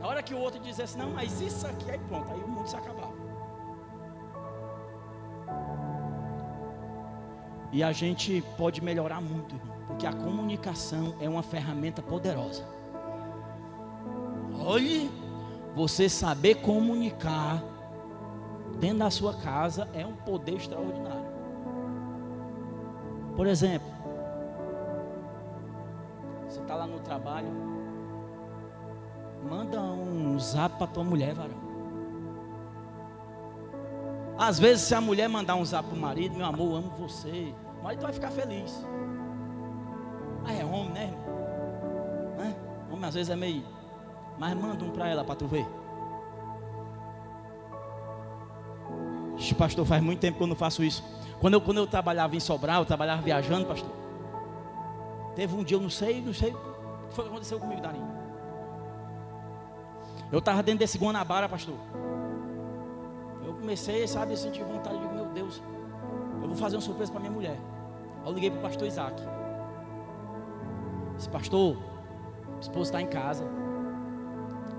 Na hora que o outro dissesse: não, mas isso aqui, aí pronto, aí o mundo se acabava. E a gente pode melhorar muito, irmão, porque a comunicação é uma ferramenta poderosa. Olhe, você saber comunicar dentro da sua casa é um poder extraordinário. Por exemplo, você está lá no trabalho, manda um zap para tua mulher, varão. Às vezes, se a mulher mandar um zap para o marido: meu amor, eu amo você, o marido vai ficar feliz. Ah, é homem, né, irmão? Homem às vezes é meio... Mas manda um para ela, para tu ver. Pastor, faz muito tempo que eu não faço isso. Quando eu trabalhava em Sobral, eu trabalhava viajando, pastor. Teve um dia, eu não sei o que foi que aconteceu comigo, Darinho. Eu estava dentro desse Guanabara, pastor. Eu comecei, sabe, a sentir vontade de, meu Deus, eu vou fazer uma surpresa para minha mulher. Eu liguei para o pastor Isaac. Disse: pastor, a esposa está em casa.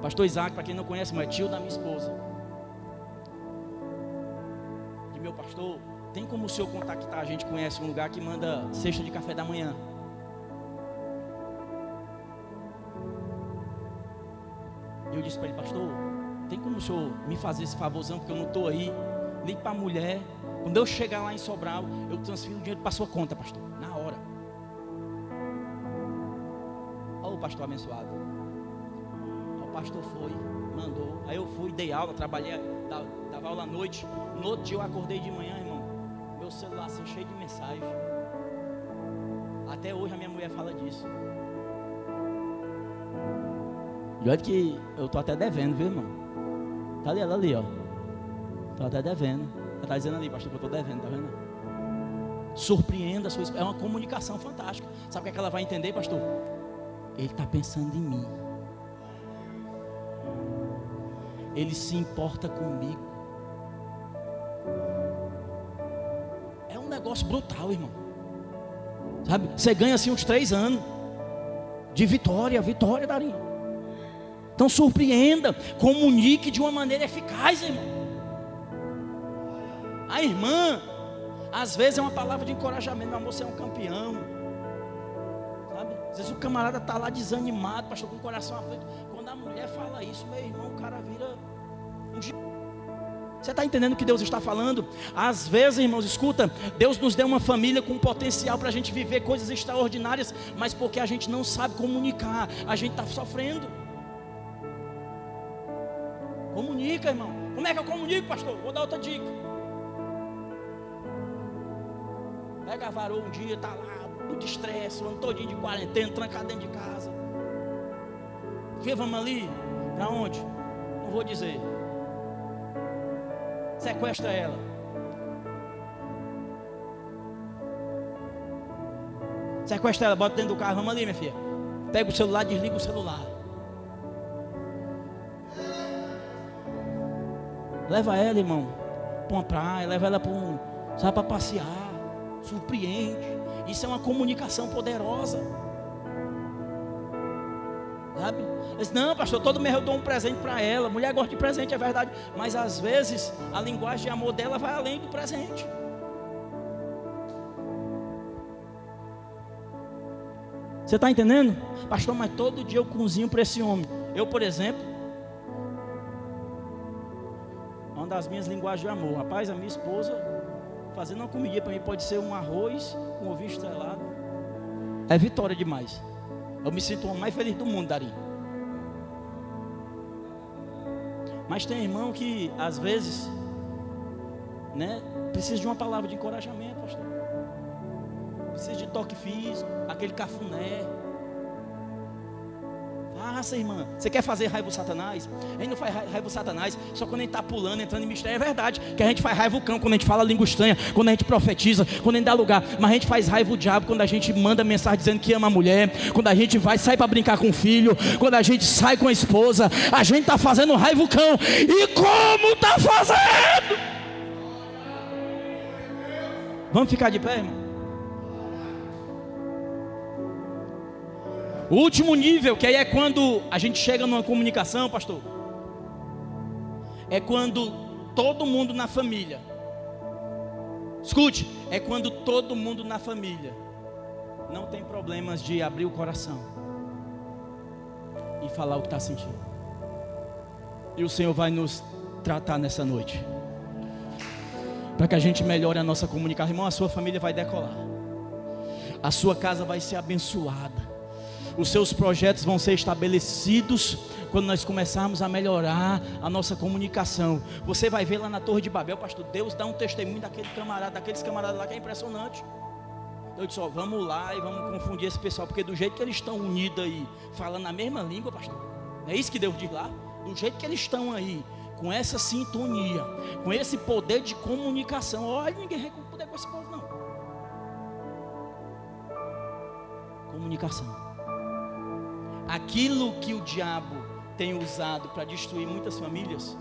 Pastor Isaac, para quem não conhece, é tio da minha esposa. E meu pastor, tem como o senhor contactar? A gente conhece um lugar que manda cesta de café da manhã. Eu disse para ele: pastor, tem como o senhor me fazer esse favorzão, porque eu não estou aí? Ligue para a mulher. Quando eu chegar lá em Sobral, eu transfiro o dinheiro para sua conta, pastor, na hora. Olha o pastor abençoado. O pastor foi, mandou. Aí eu fui, dei aula, trabalhei, dava aula à noite. No outro dia eu acordei de manhã, irmão, meu celular assim, cheio de mensagem. Até hoje a minha mulher fala disso. E olha que eu estou até devendo, viu, irmão? Tá ali, ela ali, ó. Estou até devendo. Ela está dizendo ali: pastor, que eu estou devendo, tá vendo? Surpreenda a sua esposa. É uma comunicação fantástica. Sabe o que ela vai entender, pastor? Ele está pensando em mim. Ele se importa comigo. É um negócio brutal, irmão. Sabe? Você ganha assim uns 3 anos de vitória, Darinho. Então surpreenda, comunique de uma maneira eficaz, irmão. A irmã, às vezes é uma palavra de encorajamento: meu amor, você é um campeão. Sabe? Às vezes o camarada está lá desanimado, pastor, com o coração aflito. Quando a mulher fala isso, meu irmão, o cara vira um... Você está entendendo o que Deus está falando? Às vezes, irmãos, escuta, Deus nos deu uma família com potencial para a gente viver coisas extraordinárias, mas porque a gente não sabe comunicar, a gente está sofrendo. Comunica, irmão. Como é que eu comunico, pastor? Vou dar outra dica. Pega a varoa um dia, está lá, muito estresse, o ano todinho de quarentena, trancado dentro de casa. Filho, vamos ali? Para onde? Não vou dizer. Sequestra ela. Sequestra ela, bota dentro do carro. Vamos ali, minha filha. Pega o celular, desliga o celular. Leva ela, irmão, para uma praia. Leva ela para passear. Surpreende. Isso é uma comunicação poderosa. Sabe? Disse: não, pastor, todo mês eu dou um presente para ela. Mulher gosta de presente, é verdade. Mas às vezes a linguagem de amor dela vai além do presente. Você está entendendo? Pastor, mas todo dia eu cozinho para esse homem. Eu, por exemplo, uma das minhas linguagens de amor. Rapaz, a minha esposa fazendo uma comidinha para mim pode ser um arroz com ovinho estrelado. É vitória demais. Eu me sinto o homem mais feliz do mundo, Darinho. Mas tem irmão que às vezes, né, precisa de uma palavra de encorajamento, pastor. Precisa de toque físico, aquele cafuné. Faça, irmã. Você quer fazer raiva ao Satanás? A gente não faz raiva ao Satanás só quando a gente está pulando, entrando em mistério. É verdade que a gente faz raiva ao cão quando a gente fala língua estranha, quando a gente profetiza, quando a gente dá lugar. Mas a gente faz raiva ao diabo quando a gente manda mensagem dizendo que ama a mulher, quando a gente sai para brincar com o filho, quando a gente sai com a esposa. A gente está fazendo raiva ao cão. E como está fazendo? Vamos ficar de pé, irmão? O último nível, que aí é quando a gente chega numa comunicação, pastor, é quando todo mundo na família, escute, é quando todo mundo na família não tem problemas de abrir o coração e falar o que está sentindo. E o Senhor vai nos tratar nessa noite. para que a gente melhore a nossa comunicação. Irmão, a sua família vai decolar, a sua casa vai ser abençoada, os seus projetos vão ser estabelecidos quando nós começarmos a melhorar a nossa comunicação. Você vai ver lá na Torre de Babel, pastor, Deus dá um testemunho daqueles camaradas lá que é impressionante. Eu disse, vamos lá e vamos confundir esse pessoal, porque do jeito que eles estão unidos aí, falando a mesma língua, pastor, não é isso que Deus diz lá? Do jeito que eles estão aí, com essa sintonia, com esse poder de comunicação, olha, ninguém vai poder com esse povo não. Comunicação. Aquilo que o diabo tem usado para destruir muitas famílias,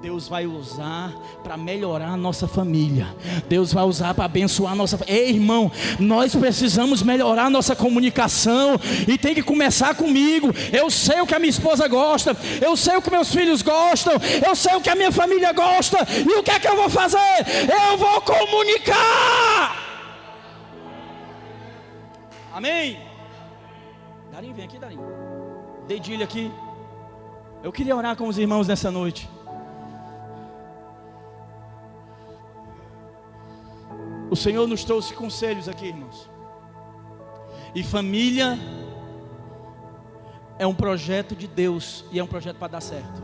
Deus vai usar para melhorar a nossa família. Deus vai usar para abençoar a nossa família. Ei, irmão, nós precisamos melhorar a nossa comunicação, e tem que começar comigo. Eu sei o que a minha esposa gosta, eu sei o que meus filhos gostam, eu sei o que a minha família gosta, e o que é que eu vou fazer? Eu vou comunicar. Amém? Darinho, vem aqui, Darinho. Dedilho aqui. Eu queria orar com os irmãos nessa noite. O Senhor nos trouxe conselhos aqui, irmãos. E família é um projeto de Deus, e é um projeto para dar certo.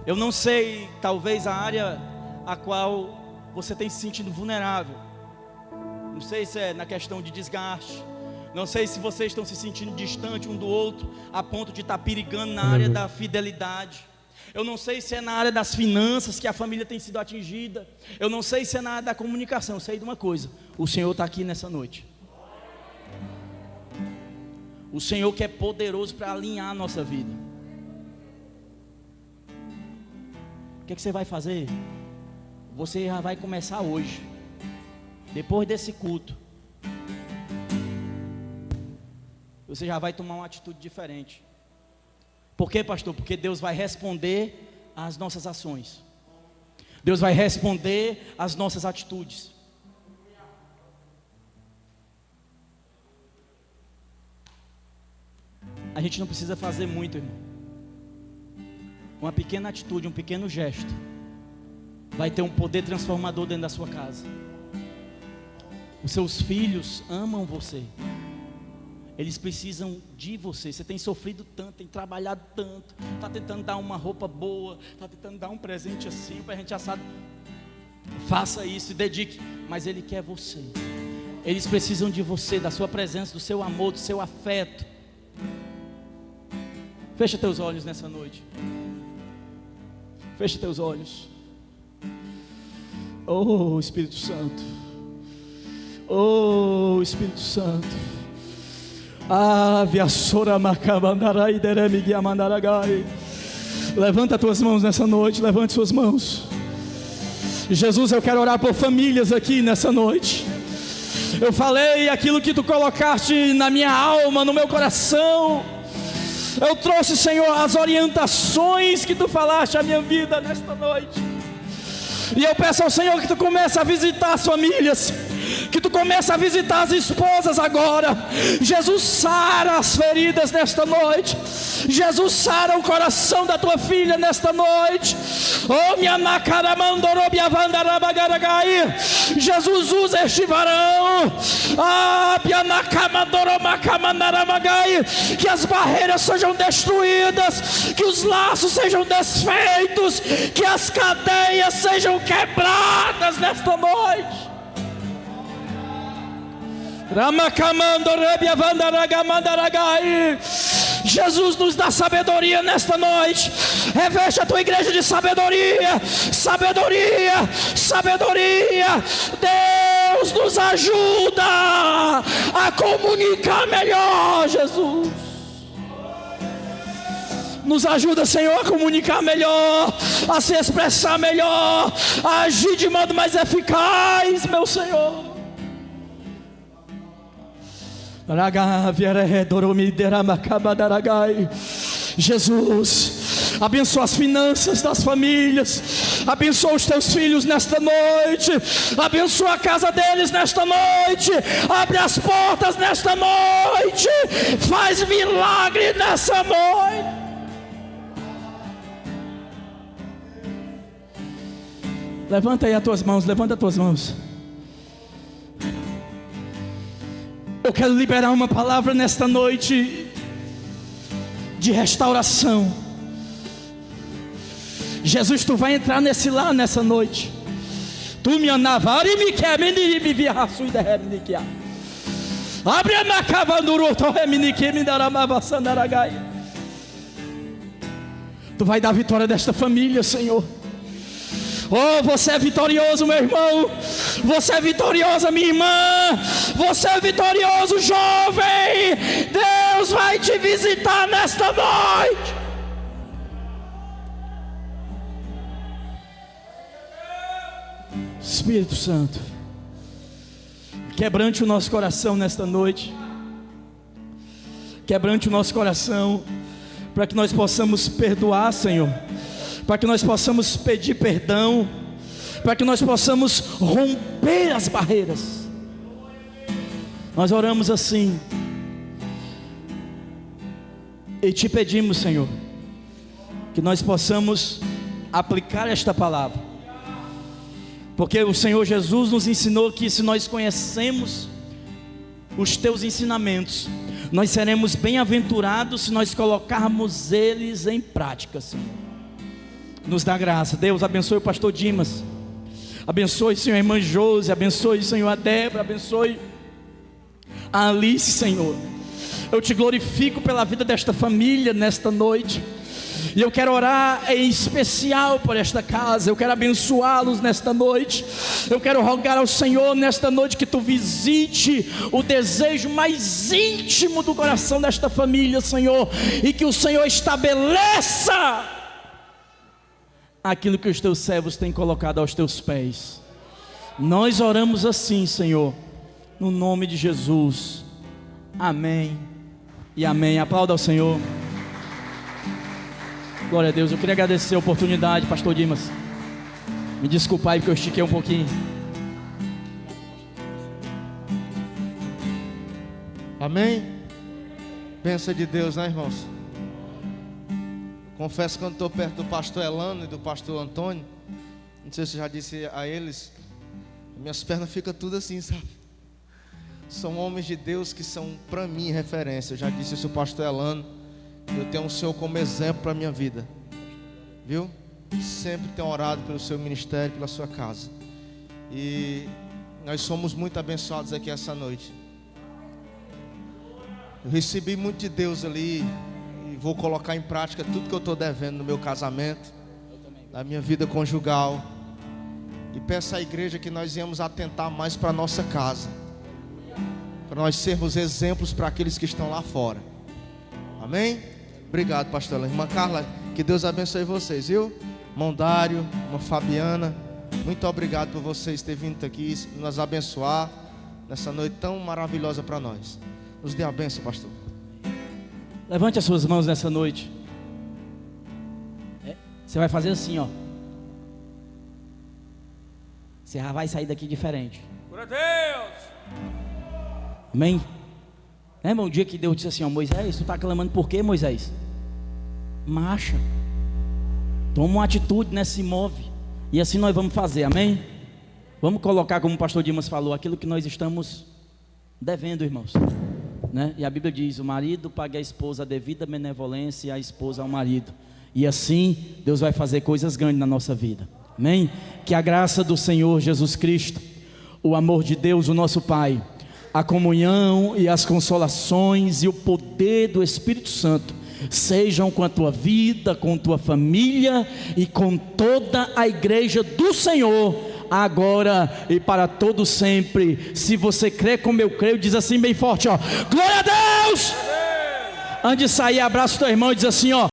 Eu não sei, talvez a área a qual você tem se sentido vulnerável. Não sei se é na questão de desgaste. Não sei se vocês estão se sentindo distante um do outro, a ponto de estar perigando na área da fidelidade. Eu não sei se é na área das finanças que a família tem sido atingida. Eu não sei se é na área da comunicação. Eu sei de uma coisa: o Senhor está aqui nessa noite. O Senhor que é poderoso para alinhar a nossa vida. O que você vai fazer? Você já vai começar hoje, depois desse culto. Você já vai tomar uma atitude diferente. Por quê, pastor? Porque Deus vai responder às nossas ações. Deus vai responder às nossas atitudes. A gente não precisa fazer muito, irmão. Uma pequena atitude, um pequeno gesto vai ter um poder transformador dentro da sua casa. Os seus filhos amam você. Eles precisam de você. Você tem sofrido tanto, tem trabalhado tanto, está tentando dar uma roupa boa, está tentando dar um presente assim, para a gente assado. Faça isso e dedique. Mas Ele quer você. Eles precisam de você, da sua presença, do seu amor, do seu afeto. Fecha teus olhos nessa noite. Fecha teus olhos. Oh, Espírito Santo. Oh, Espírito Santo. Levanta as tuas mãos nessa noite. Levante suas mãos. Jesus, eu quero orar por famílias aqui nessa noite. Eu falei aquilo que tu colocaste na minha alma, no meu coração. Eu trouxe, Senhor, as orientações que tu falaste à minha vida nesta noite. E eu peço ao Senhor que tu comece a visitar as famílias, que tu comece a visitar as esposas agora. Jesus, sara as feridas nesta noite. Jesus, sara o coração da tua filha nesta noite. Oh, minha macaramandorobiavandarabagaragaí. Jesus, usa este varão. Que as barreiras sejam destruídas, que os laços sejam desfeitos, que as cadeias sejam quebradas nesta noite. Jesus, nos dá sabedoria nesta noite. Reveste a tua igreja de sabedoria. Sabedoria, sabedoria. Deus nos ajuda a comunicar melhor, Jesus. Nos ajuda, Senhor, a comunicar melhor, a se expressar melhor, a agir de modo mais eficaz, meu Senhor. Jesus, abençoa as finanças das famílias, abençoa os teus filhos nesta noite, abençoa a casa deles nesta noite, abre as portas nesta noite, faz milagre nessa noite. Levanta aí as tuas mãos, levanta as tuas mãos. Eu quero liberar uma palavra nesta noite de restauração. Jesus, tu vai entrar nesse lar nessa noite. Tu me anavari me quer me via sui de reminiquia. Abre a macava duro to reminique me daramava sandaragai. Tu vai dar vitória desta família, Senhor. Oh, você é vitorioso, meu irmão. Você é vitoriosa, minha irmã. Você é vitorioso, jovem. Deus vai te visitar nesta noite. Espírito Santo, quebrante o nosso coração nesta noite. Quebrante o nosso coração, para que nós possamos perdoar, Senhor, para que nós possamos pedir perdão, para que nós possamos romper as barreiras. Nós oramos assim e te pedimos, Senhor, que nós possamos aplicar esta palavra, porque o Senhor Jesus nos ensinou que se nós conhecemos os teus ensinamentos, nós seremos bem-aventurados se nós colocarmos eles em prática, Senhor. Nos dá graça. Deus abençoe o pastor Dimas, abençoe, Senhor, a irmã Josi, abençoe, Senhor, a Débora, abençoe a Alice, Senhor. Eu te glorifico pela vida desta família nesta noite, e eu quero orar em especial por esta casa. Eu quero abençoá-los nesta noite. Eu quero rogar ao Senhor nesta noite que tu visite o desejo mais íntimo do coração desta família, Senhor, e que o Senhor estabeleça aquilo que os teus servos têm colocado aos teus pés. Nós oramos assim, Senhor, no nome de Jesus. Amém e amém. Aplauda ao Senhor. Glória a Deus. Eu queria agradecer a oportunidade, pastor Dimas. Me desculpa aí porque eu estiquei um pouquinho. Amém? Bênção de Deus, né, irmãos? Confesso que quando estou perto do pastor Elano e do pastor Antônio, não sei se eu já disse a eles, minhas pernas ficam tudo assim, sabe? São homens de Deus que são para mim referência. Eu já disse isso ao pastor Elano. Eu tenho o Senhor como exemplo para a minha vida, viu? Sempre tenho orado pelo seu ministério, pela sua casa. E nós somos muito abençoados aqui essa noite. Eu recebi muito de Deus ali, e vou colocar em prática tudo que eu estou devendo no meu casamento, na minha vida conjugal. E peço à igreja que nós íamos atentar mais para a nossa casa, para nós sermos exemplos para aqueles que estão lá fora. Amém? Obrigado, pastor. Irmã Carla, que Deus abençoe vocês, viu? Irmão Dário, irmã Fabiana, muito obrigado por vocês terem vindo aqui nos abençoar nessa noite tão maravilhosa para nós. Nos dê a bênção, pastor. Levante as suas mãos nessa noite. Você vai fazer assim, ó. Você já vai sair daqui diferente. Glória a Deus. Amém? Lembra um dia que Deus disse assim, ó, Moisés, tu está clamando por quê, Moisés? Marcha. Toma uma atitude, né? Se move. E assim nós vamos fazer, amém? Vamos colocar, como o pastor Dimas falou, aquilo que nós estamos devendo, irmãos, né? E a Bíblia diz, o marido paga à esposa a devida benevolência e a esposa ao marido. E assim Deus vai fazer coisas grandes na nossa vida, amém? Que a graça do Senhor Jesus Cristo, o amor de Deus, o nosso Pai, a comunhão e as consolações e o poder do Espírito Santo sejam com a tua vida, com a tua família e com toda a igreja do Senhor, agora e para todo sempre. Se você crê como eu creio, diz assim bem forte, ó, glória a Deus! Antes de sair, abraça o teu irmão e diz assim, ó,